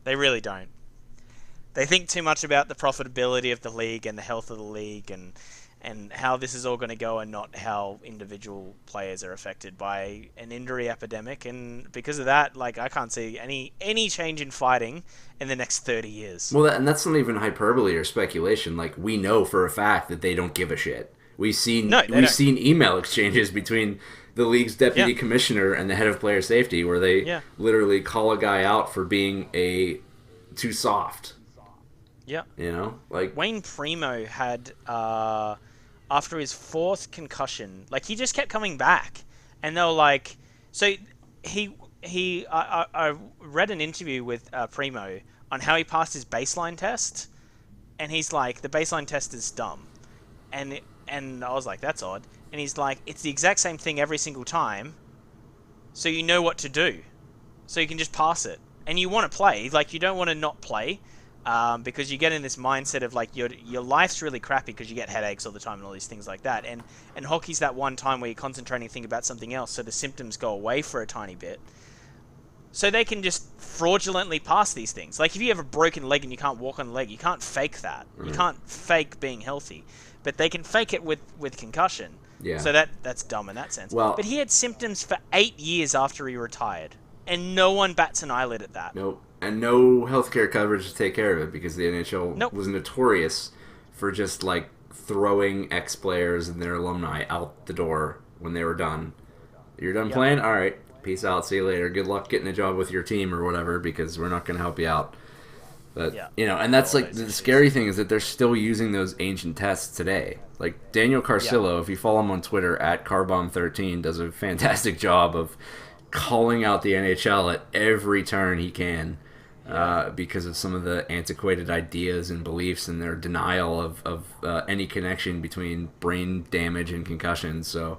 They really don't. They think too much about the profitability of the league and the health of the league and how this is all going to go, and not how individual players are affected by an injury epidemic. And because of that, like, I can't see any change in fighting in the next 30 years. Well, and that's not even hyperbole or speculation. Like, we know for a fact that they don't give a shit. We've seen email exchanges between the league's deputy commissioner and the head of player safety where they literally call a guy out for being too soft. Yeah. You know? Like, Wayne Primo had, after his fourth concussion, like, he just kept coming back. And they were like... So, I read an interview with Primo on how he passed his baseline test. And he's like, the baseline test is dumb. And I was like, that's odd. And he's like, it's the exact same thing every single time. So you know what to do. So you can just pass it. And you want to play. Like, you don't want to not play. Because you get in this mindset of, like, your life's really crappy because you get headaches all the time and all these things like that. And hockey's that one time where you're concentrating and think about something else, so the symptoms go away for a tiny bit. So they can just fraudulently pass these things. Like, if you have a broken leg and you can't walk on the leg, you can't fake that. Mm. You can't fake being healthy. But they can fake it with concussion. Yeah. So that's dumb in that sense. Well, but he had symptoms for 8 years after he retired. And no one bats an eyelid at that. Nope. And no healthcare coverage to take care of it because the NHL was notorious for just, like, throwing ex-players and their alumni out the door when they were done. You're done playing? All right. Peace out. See you later. Good luck getting a job with your team or whatever because we're not going to help you out. But and that's like the scary thing is that they're still using those ancient tests today. Like Daniel Carcillo, if you follow him on Twitter at Carbomb13, does a fantastic job of calling out the NHL at every turn he can. Because of some of the antiquated ideas and beliefs and their denial of any connection between brain damage and concussions. So,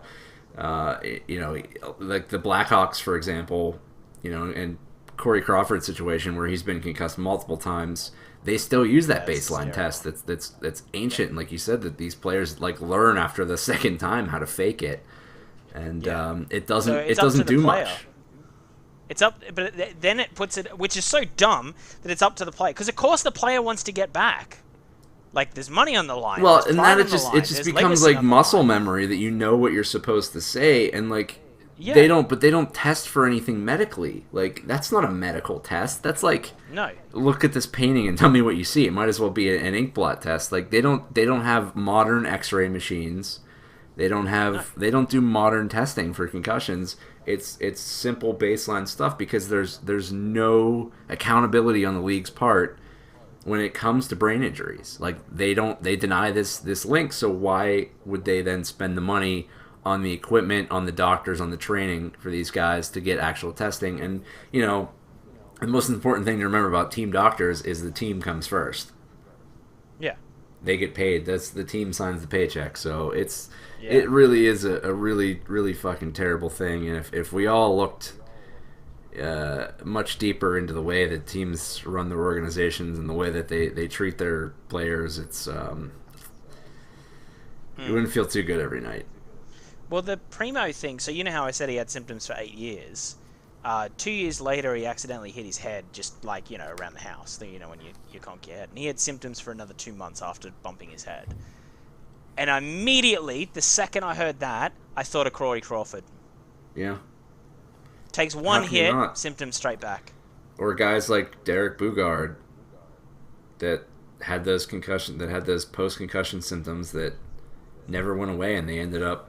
like the Blackhawks, for example, and Corey Crawford's situation where he's been concussed multiple times, they still use that baseline test that's ancient. And like you said, that these players learn after the second time how to fake it, and it doesn't do much. It's up, but then it puts it, which is so dumb that it's up to the player. Because of course the player wants to get back. Like there's money on the line. Well, and that it just becomes like muscle memory that you know what you're supposed to say, and they don't test for anything medically. Like that's not a medical test. That's like look at this painting and tell me what you see. It might as well be an ink blot test. Like they don't have modern X-ray machines. They don't do modern testing for concussions. It's simple baseline stuff because there's no accountability on the league's part when it comes to brain injuries. Like they deny this link, so why would they then spend the money on the equipment, on the doctors, on the training for these guys to get actual testing? And the most important thing to remember about team doctors is the team comes first. Yeah. They get paid. That's the team signs the paycheck. So it really is a really, really fucking terrible thing. And if we all looked much deeper into the way that teams run their organizations and the way that they treat their players, it's you wouldn't feel too good every night. Well, the Primo thing, so you know how I said he had symptoms for 8 years? 2 years later, he accidentally hit his head, just around the house. When you conk your head. And he had symptoms for another 2 months after bumping his head. And immediately, the second I heard that, I thought of Corey Crawford. Yeah. Takes one hit, symptoms straight back. Or guys like Derek Bugard that had those post-concussion symptoms that never went away, and they ended up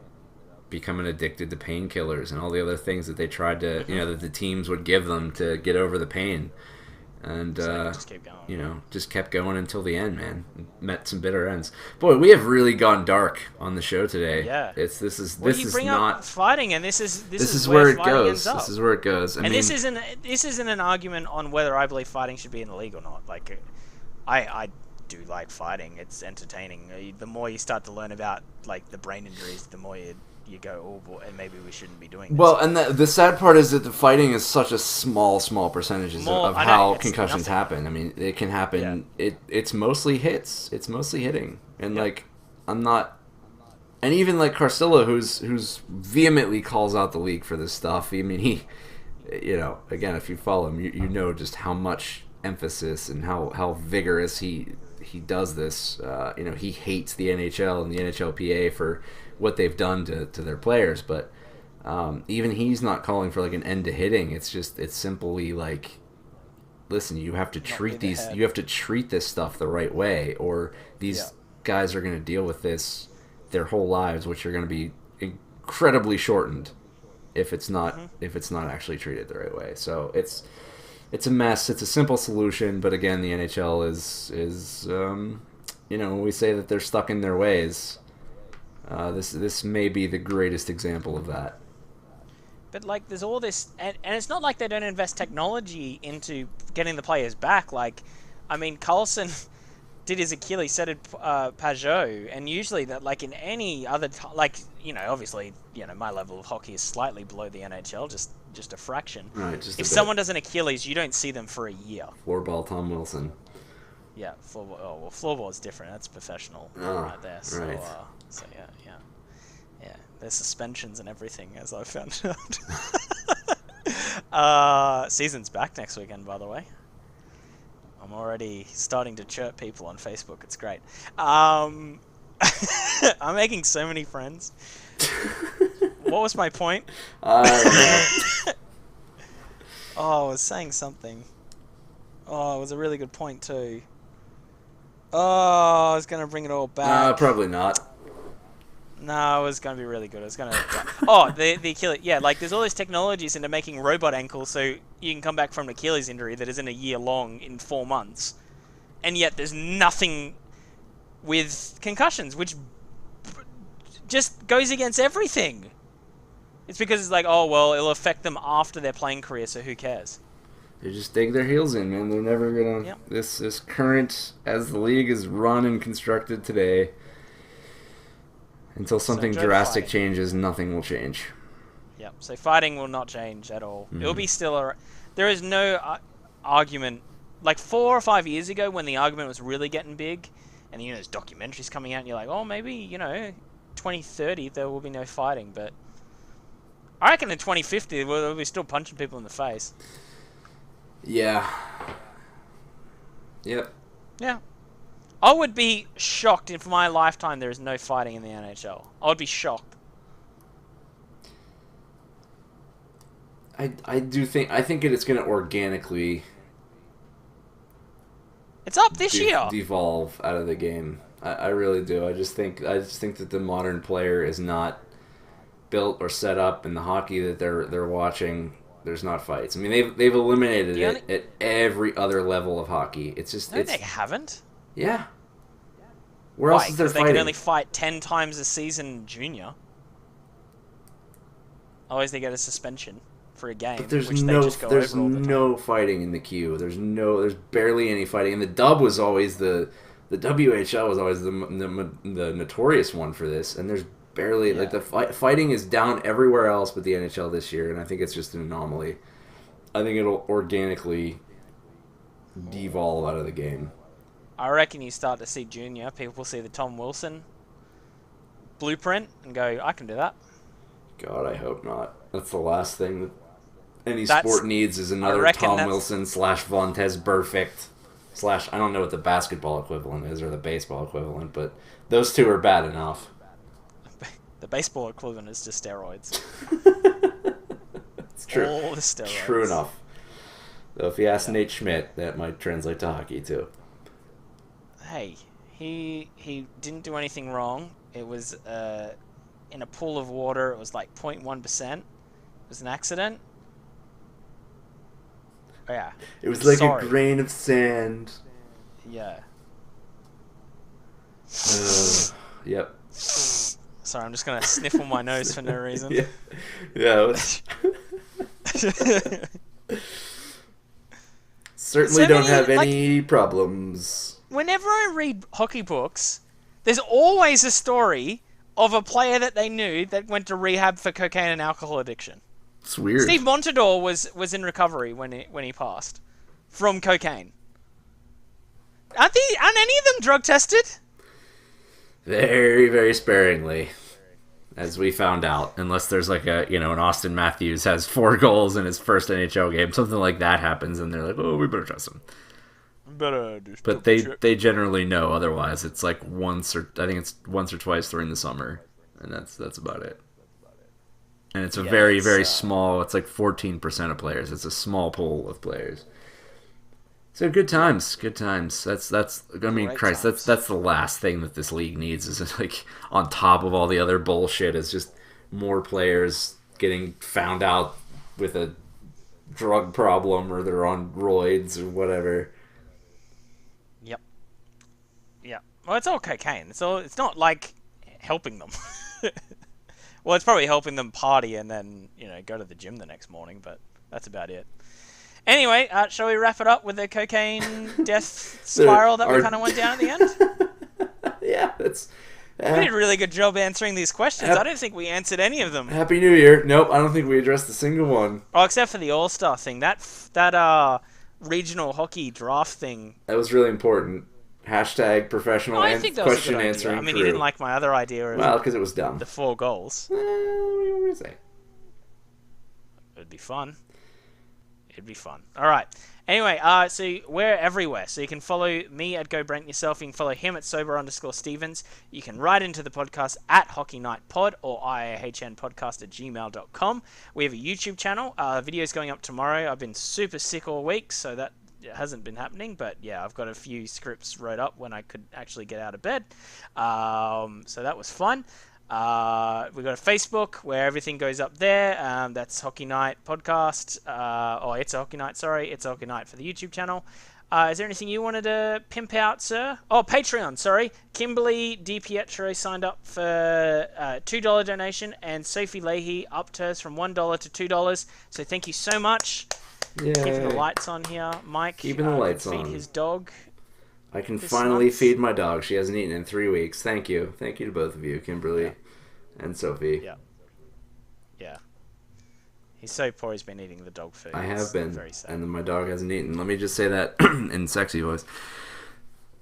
becoming addicted to painkillers and all the other things that they tried to, that the teams would give them to get over the pain. And, just keep going. Just kept going until the end, man. Met some bitter ends. Boy, we have really gone dark on the show today. Yeah. This is not fighting, and this is where it goes. This is where it goes. I mean, this isn't an argument on whether I believe fighting should be in the league or not. Like, I do like fighting. It's entertaining. The more you start to learn about the brain injuries, the more you go, oh boy, maybe we shouldn't be doing this. Well, and the sad part is that the fighting is such a small percentage of how concussions happen. I mean, it can happen. Yeah. It's mostly hits. It's mostly hitting, and I'm not. And even Carcillo, who's vehemently calls out the league for this stuff. I mean, he, again, if you follow him, you know just how much emphasis and how vigorous he does this. He hates the NHL and the NHLPA for what they've done to their players, but even he's not calling for an end to hitting. It's simply listen, you have to treat this stuff the right way, or these guys are going to deal with this their whole lives, which are going to be incredibly shortened if it's not actually treated the right way. So it's a mess. It's a simple solution, but again, the NHL is when we say that they're stuck in their ways. This may be the greatest example of that. But there's all this, and it's not like they don't invest technology into getting the players back. Carlson did his Achilles, so did Pajot, and usually that in any other obviously my level of hockey is slightly below the NHL, just a fraction. Right. If someone does an Achilles, you don't see them for a year. Floorball Tom Wilson. Yeah, floorball. Oh well, floorball is different. That's professional right there. So, right. Yeah. There's suspensions and everything, as I found out. Season's back next weekend, by the way. I'm already starting to chirp people on Facebook. It's great. I'm making so many friends. What was my point? I was saying something. Oh, it was a really good point too. Oh, I was going to bring it all back. Probably not. No, it was going to be really good. It was going to... the Achilles. Yeah, there's all these technologies into making robot ankles so you can come back from an Achilles injury that isn't a year long in 4 months. and yet there's nothing with concussions, which just goes against everything. It's because it's like, oh, well, it'll affect them after their playing career, so who cares? They just dig their heels in, man. They're never gonna... Yep. This current, as the league is run and constructed today, until something drastic changes, nothing will change. Yep, so fighting will not change at all. It'll be still there is no argument. Like 4 or 5 years ago, when the argument was really getting big, and there's documentaries coming out, and you're like, oh, maybe 2030 there will be no fighting. But I reckon in 2050 we'll be still punching people in the face. Yeah. Yep. Yeah. I would be shocked if my lifetime there is no fighting in the NHL. I would be shocked. I think it's going to organically... It's up this year. Devolve out of the game. I really do. I just think that the modern player is not built or set up in the hockey that they're watching. There's not fights. I mean, they've eliminated it at every other level of hockey. It's just they haven't. Yeah. Where else is there fighting? They can only fight 10 times a season junior. Otherwise, they get a suspension for a game. But there's which no they just go over all the time. no fighting in the queue. There's barely any fighting. And the dub was always the WHL was always the notorious one for this. And there's barely like the fighting is down everywhere else but the NHL this year. And I think it's just an anomaly. I think it'll organically devolve out of the game. I reckon you start to see junior. People will see the Tom Wilson blueprint and go, I can do that. God, I hope not. That's the last thing that any sport needs is another Tom Wilson / Vontaze Burfict / I don't know what the basketball equivalent is or the baseball equivalent, but those two are bad enough. The baseball equivalent is just steroids. It's true. All the steroids. True enough. Though if you ask Nate Schmidt, that might translate to hockey too. Hey, he didn't do anything wrong. It was in a pool of water. It was like 0.1%. It was an accident. Oh, yeah. It was like a grain of sand. Yeah. Yep. Sorry, I'm just gonna sniffle my nose for no reason. Yeah. Certainly don't have any problems. Whenever I read hockey books, there's always a story of a player that they knew that went to rehab for cocaine and alcohol addiction. It's weird. Steve Montador was in recovery when he passed from cocaine. Aren't any of them drug tested? Very, very sparingly, as we found out. Unless there's like an Austin Matthews has 4 goals in his first NHL game, something like that happens, and they're like, oh, we better trust him. But they generally know otherwise. It's like once or twice during the summer, and that's about it. And it's a very, very small. It's like 14% of players. It's a small pool of players. So good times. That's. I mean, Christ, that's the last thing that this league needs. Is like on top of all the other bullshit, is just more players getting found out with a drug problem or they're on roids or whatever. Yep. Yeah. Well, it's all cocaine. It's not like helping them. Well, it's probably helping them party and then, go to the gym the next morning, but that's about it. Anyway, shall we wrap it up with the cocaine death spiral that we kind of went down at the end? Yeah, that's... We did a really good job answering these questions. I don't think we answered any of them. Happy New Year. Nope, I don't think we addressed a single one. Oh, except for the All-Star thing. That regional hockey draft thing. That was really important. Hashtag professional question answering. I mean, you didn't like my other idea. Well, because it was dumb. The 4 goals. What do you want me to say? It'd be fun. All right. Anyway, so we're everywhere. So you can follow me at GoBrent yourself. You can follow him at sober_Stevens. You can write into the podcast at HockeyNightPod or IAHNpodcast@gmail.com. We have a YouTube channel. Videos going up tomorrow. I've been super sick all week, so that hasn't been happening. But yeah, I've got a few scripts wrote up when I could actually get out of bed. So that was fun. We've got a Facebook where everything goes up there. That's Hockey Night Podcast. It's a Hockey Night, sorry. It's a Hockey Night for the YouTube channel. Is there anything you wanted to pimp out, sir? Oh, Patreon, sorry. Kimberly DiPietro signed up for a $2 donation, and Sophie Leahy upped hers from $1 to $2. So thank you so much. Yay. Keeping the lights on here. Mike Keeping the lights feed on. his dog. I can finally feed my dog. She hasn't eaten in 3 weeks. Thank you. Thank you to both of you, Kimberly and Sophie. Yeah. Yeah. He's so poor he's been eating the dog food. I have It's been, very sad. and my dog hasn't eaten. Let me just say that in sexy voice.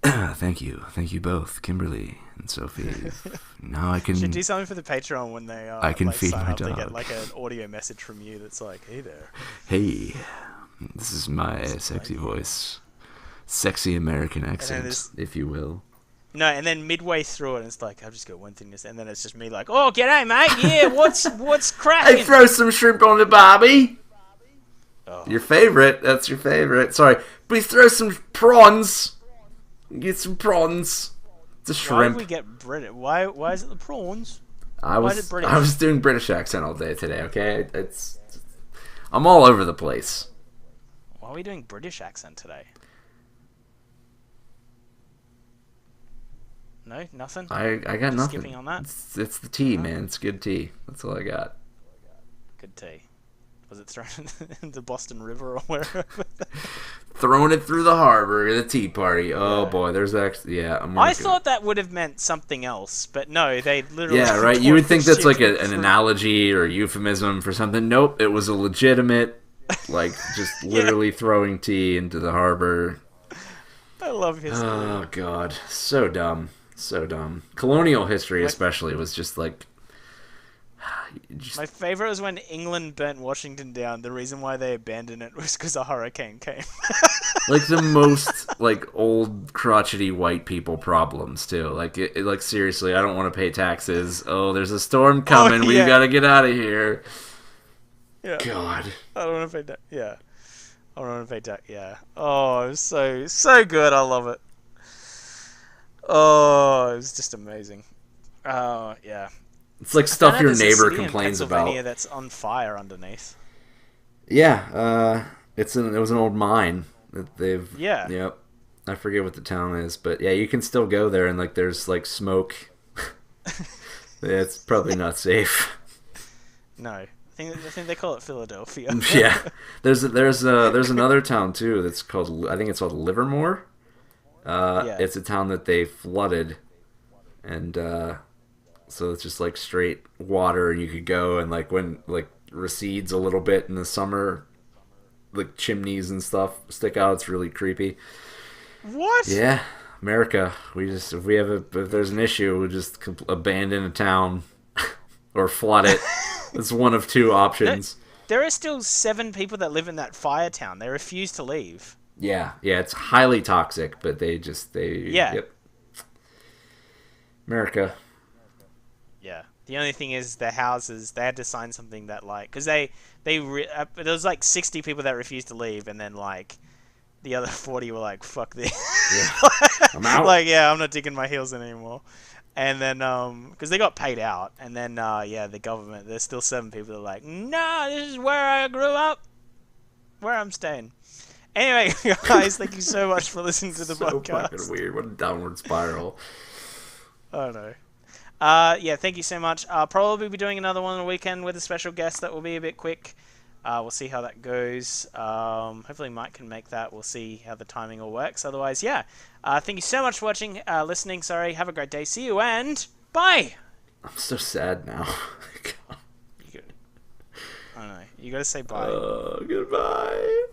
Thank you both, Kimberly and Sophie. Now I can. Should do something for the Patreon when they I can feed sign my up. They dog. get like an audio message from you that's like, "Hey there." Hey, this is my sexy voice, sexy American accent, if you will. No, and then midway through it, it's like, I've just got one thing to say, and then it's just me like, "Oh, g'day, mate. Yeah, what's cracking?" Hey, throw some shrimp on the barbie. Oh. Your favorite. That's your favorite. Sorry. Please throw some prawns. Get some prawns. It's a shrimp. Why did we get British? Why is it the prawns? I Why is it British? was doing British accent all day today, okay? I'm all over the place. Why are we doing British accent today? No, nothing? I got nothing. Skipping on that? It's the tea, man. It's good tea. That's all I got. Good tea. Was it thrown in the Boston River or wherever? Throwing it through the harbor, the tea party. Oh, Yeah. boy, there's actually... Yeah, I thought that would have meant something else, but no, they literally... Yeah, right? You would think that's like an analogy or a euphemism for something. Nope, it was a legitimate, like, just literally throwing tea into the harbor. I love history. Oh, God. So dumb. So dumb. Colonial history, especially, was just like... My favorite was when England burnt Washington down. The reason why they abandoned it was because a hurricane came. Like the most like old crotchety white people problems too. Like like seriously, I don't want to pay taxes. Oh, there's a storm coming. We gotta get out of here. Yeah. God. I don't want to pay tax. Yeah. I don't want to pay tax. Yeah. Oh, it was so good. I love it. Oh, it was just amazing. Oh, yeah. It's like stuff your There's a neighbor city in complains Pennsylvania about. that's on fire underneath. Yeah, it was an old mine that they've. Yeah. Yep. I forget what the town is, but yeah, you can still go there and like there's like smoke. Yeah, it's probably not safe. No, I think they call it Philadelphia. Yeah, there's another town too that's called, I think it's called Livermore. Yeah. It's a town that they flooded, and so it's just like straight water, and you could go and like when like recedes a little bit in the summer, like chimneys and stuff stick out. It's really creepy. What? Yeah, America. If there's an issue, we'll just abandon a town or flood it. It's one of two options. There are still 7 people that live in that fire town. They refuse to leave. Yeah, it's highly toxic, but they Yeah. Yep. America. Yeah. The only thing is their houses, they had to sign something that like, because there was like 60 people that refused to leave, and then like the other 40 were like, fuck this. Yeah. I'm out. Like, yeah, I'm not digging my heels in anymore. And then, because they got paid out, and then, the government, there's still 7 people that are like, no, this is where I grew up, where I'm staying. Anyway, guys, thank you so much for listening to the podcast. So fucking weird. What a downward spiral. I don't know. Thank you so much. I'll probably be doing another one on the weekend with a special guest that will be a bit quick. We'll see how that goes. Hopefully Mike can make that. We'll see how the timing all works. Otherwise, yeah. Thank you so much for watching, listening. Sorry. Have a great day. See you and bye. I'm so sad now. I don't know. You gotta say bye. Goodbye.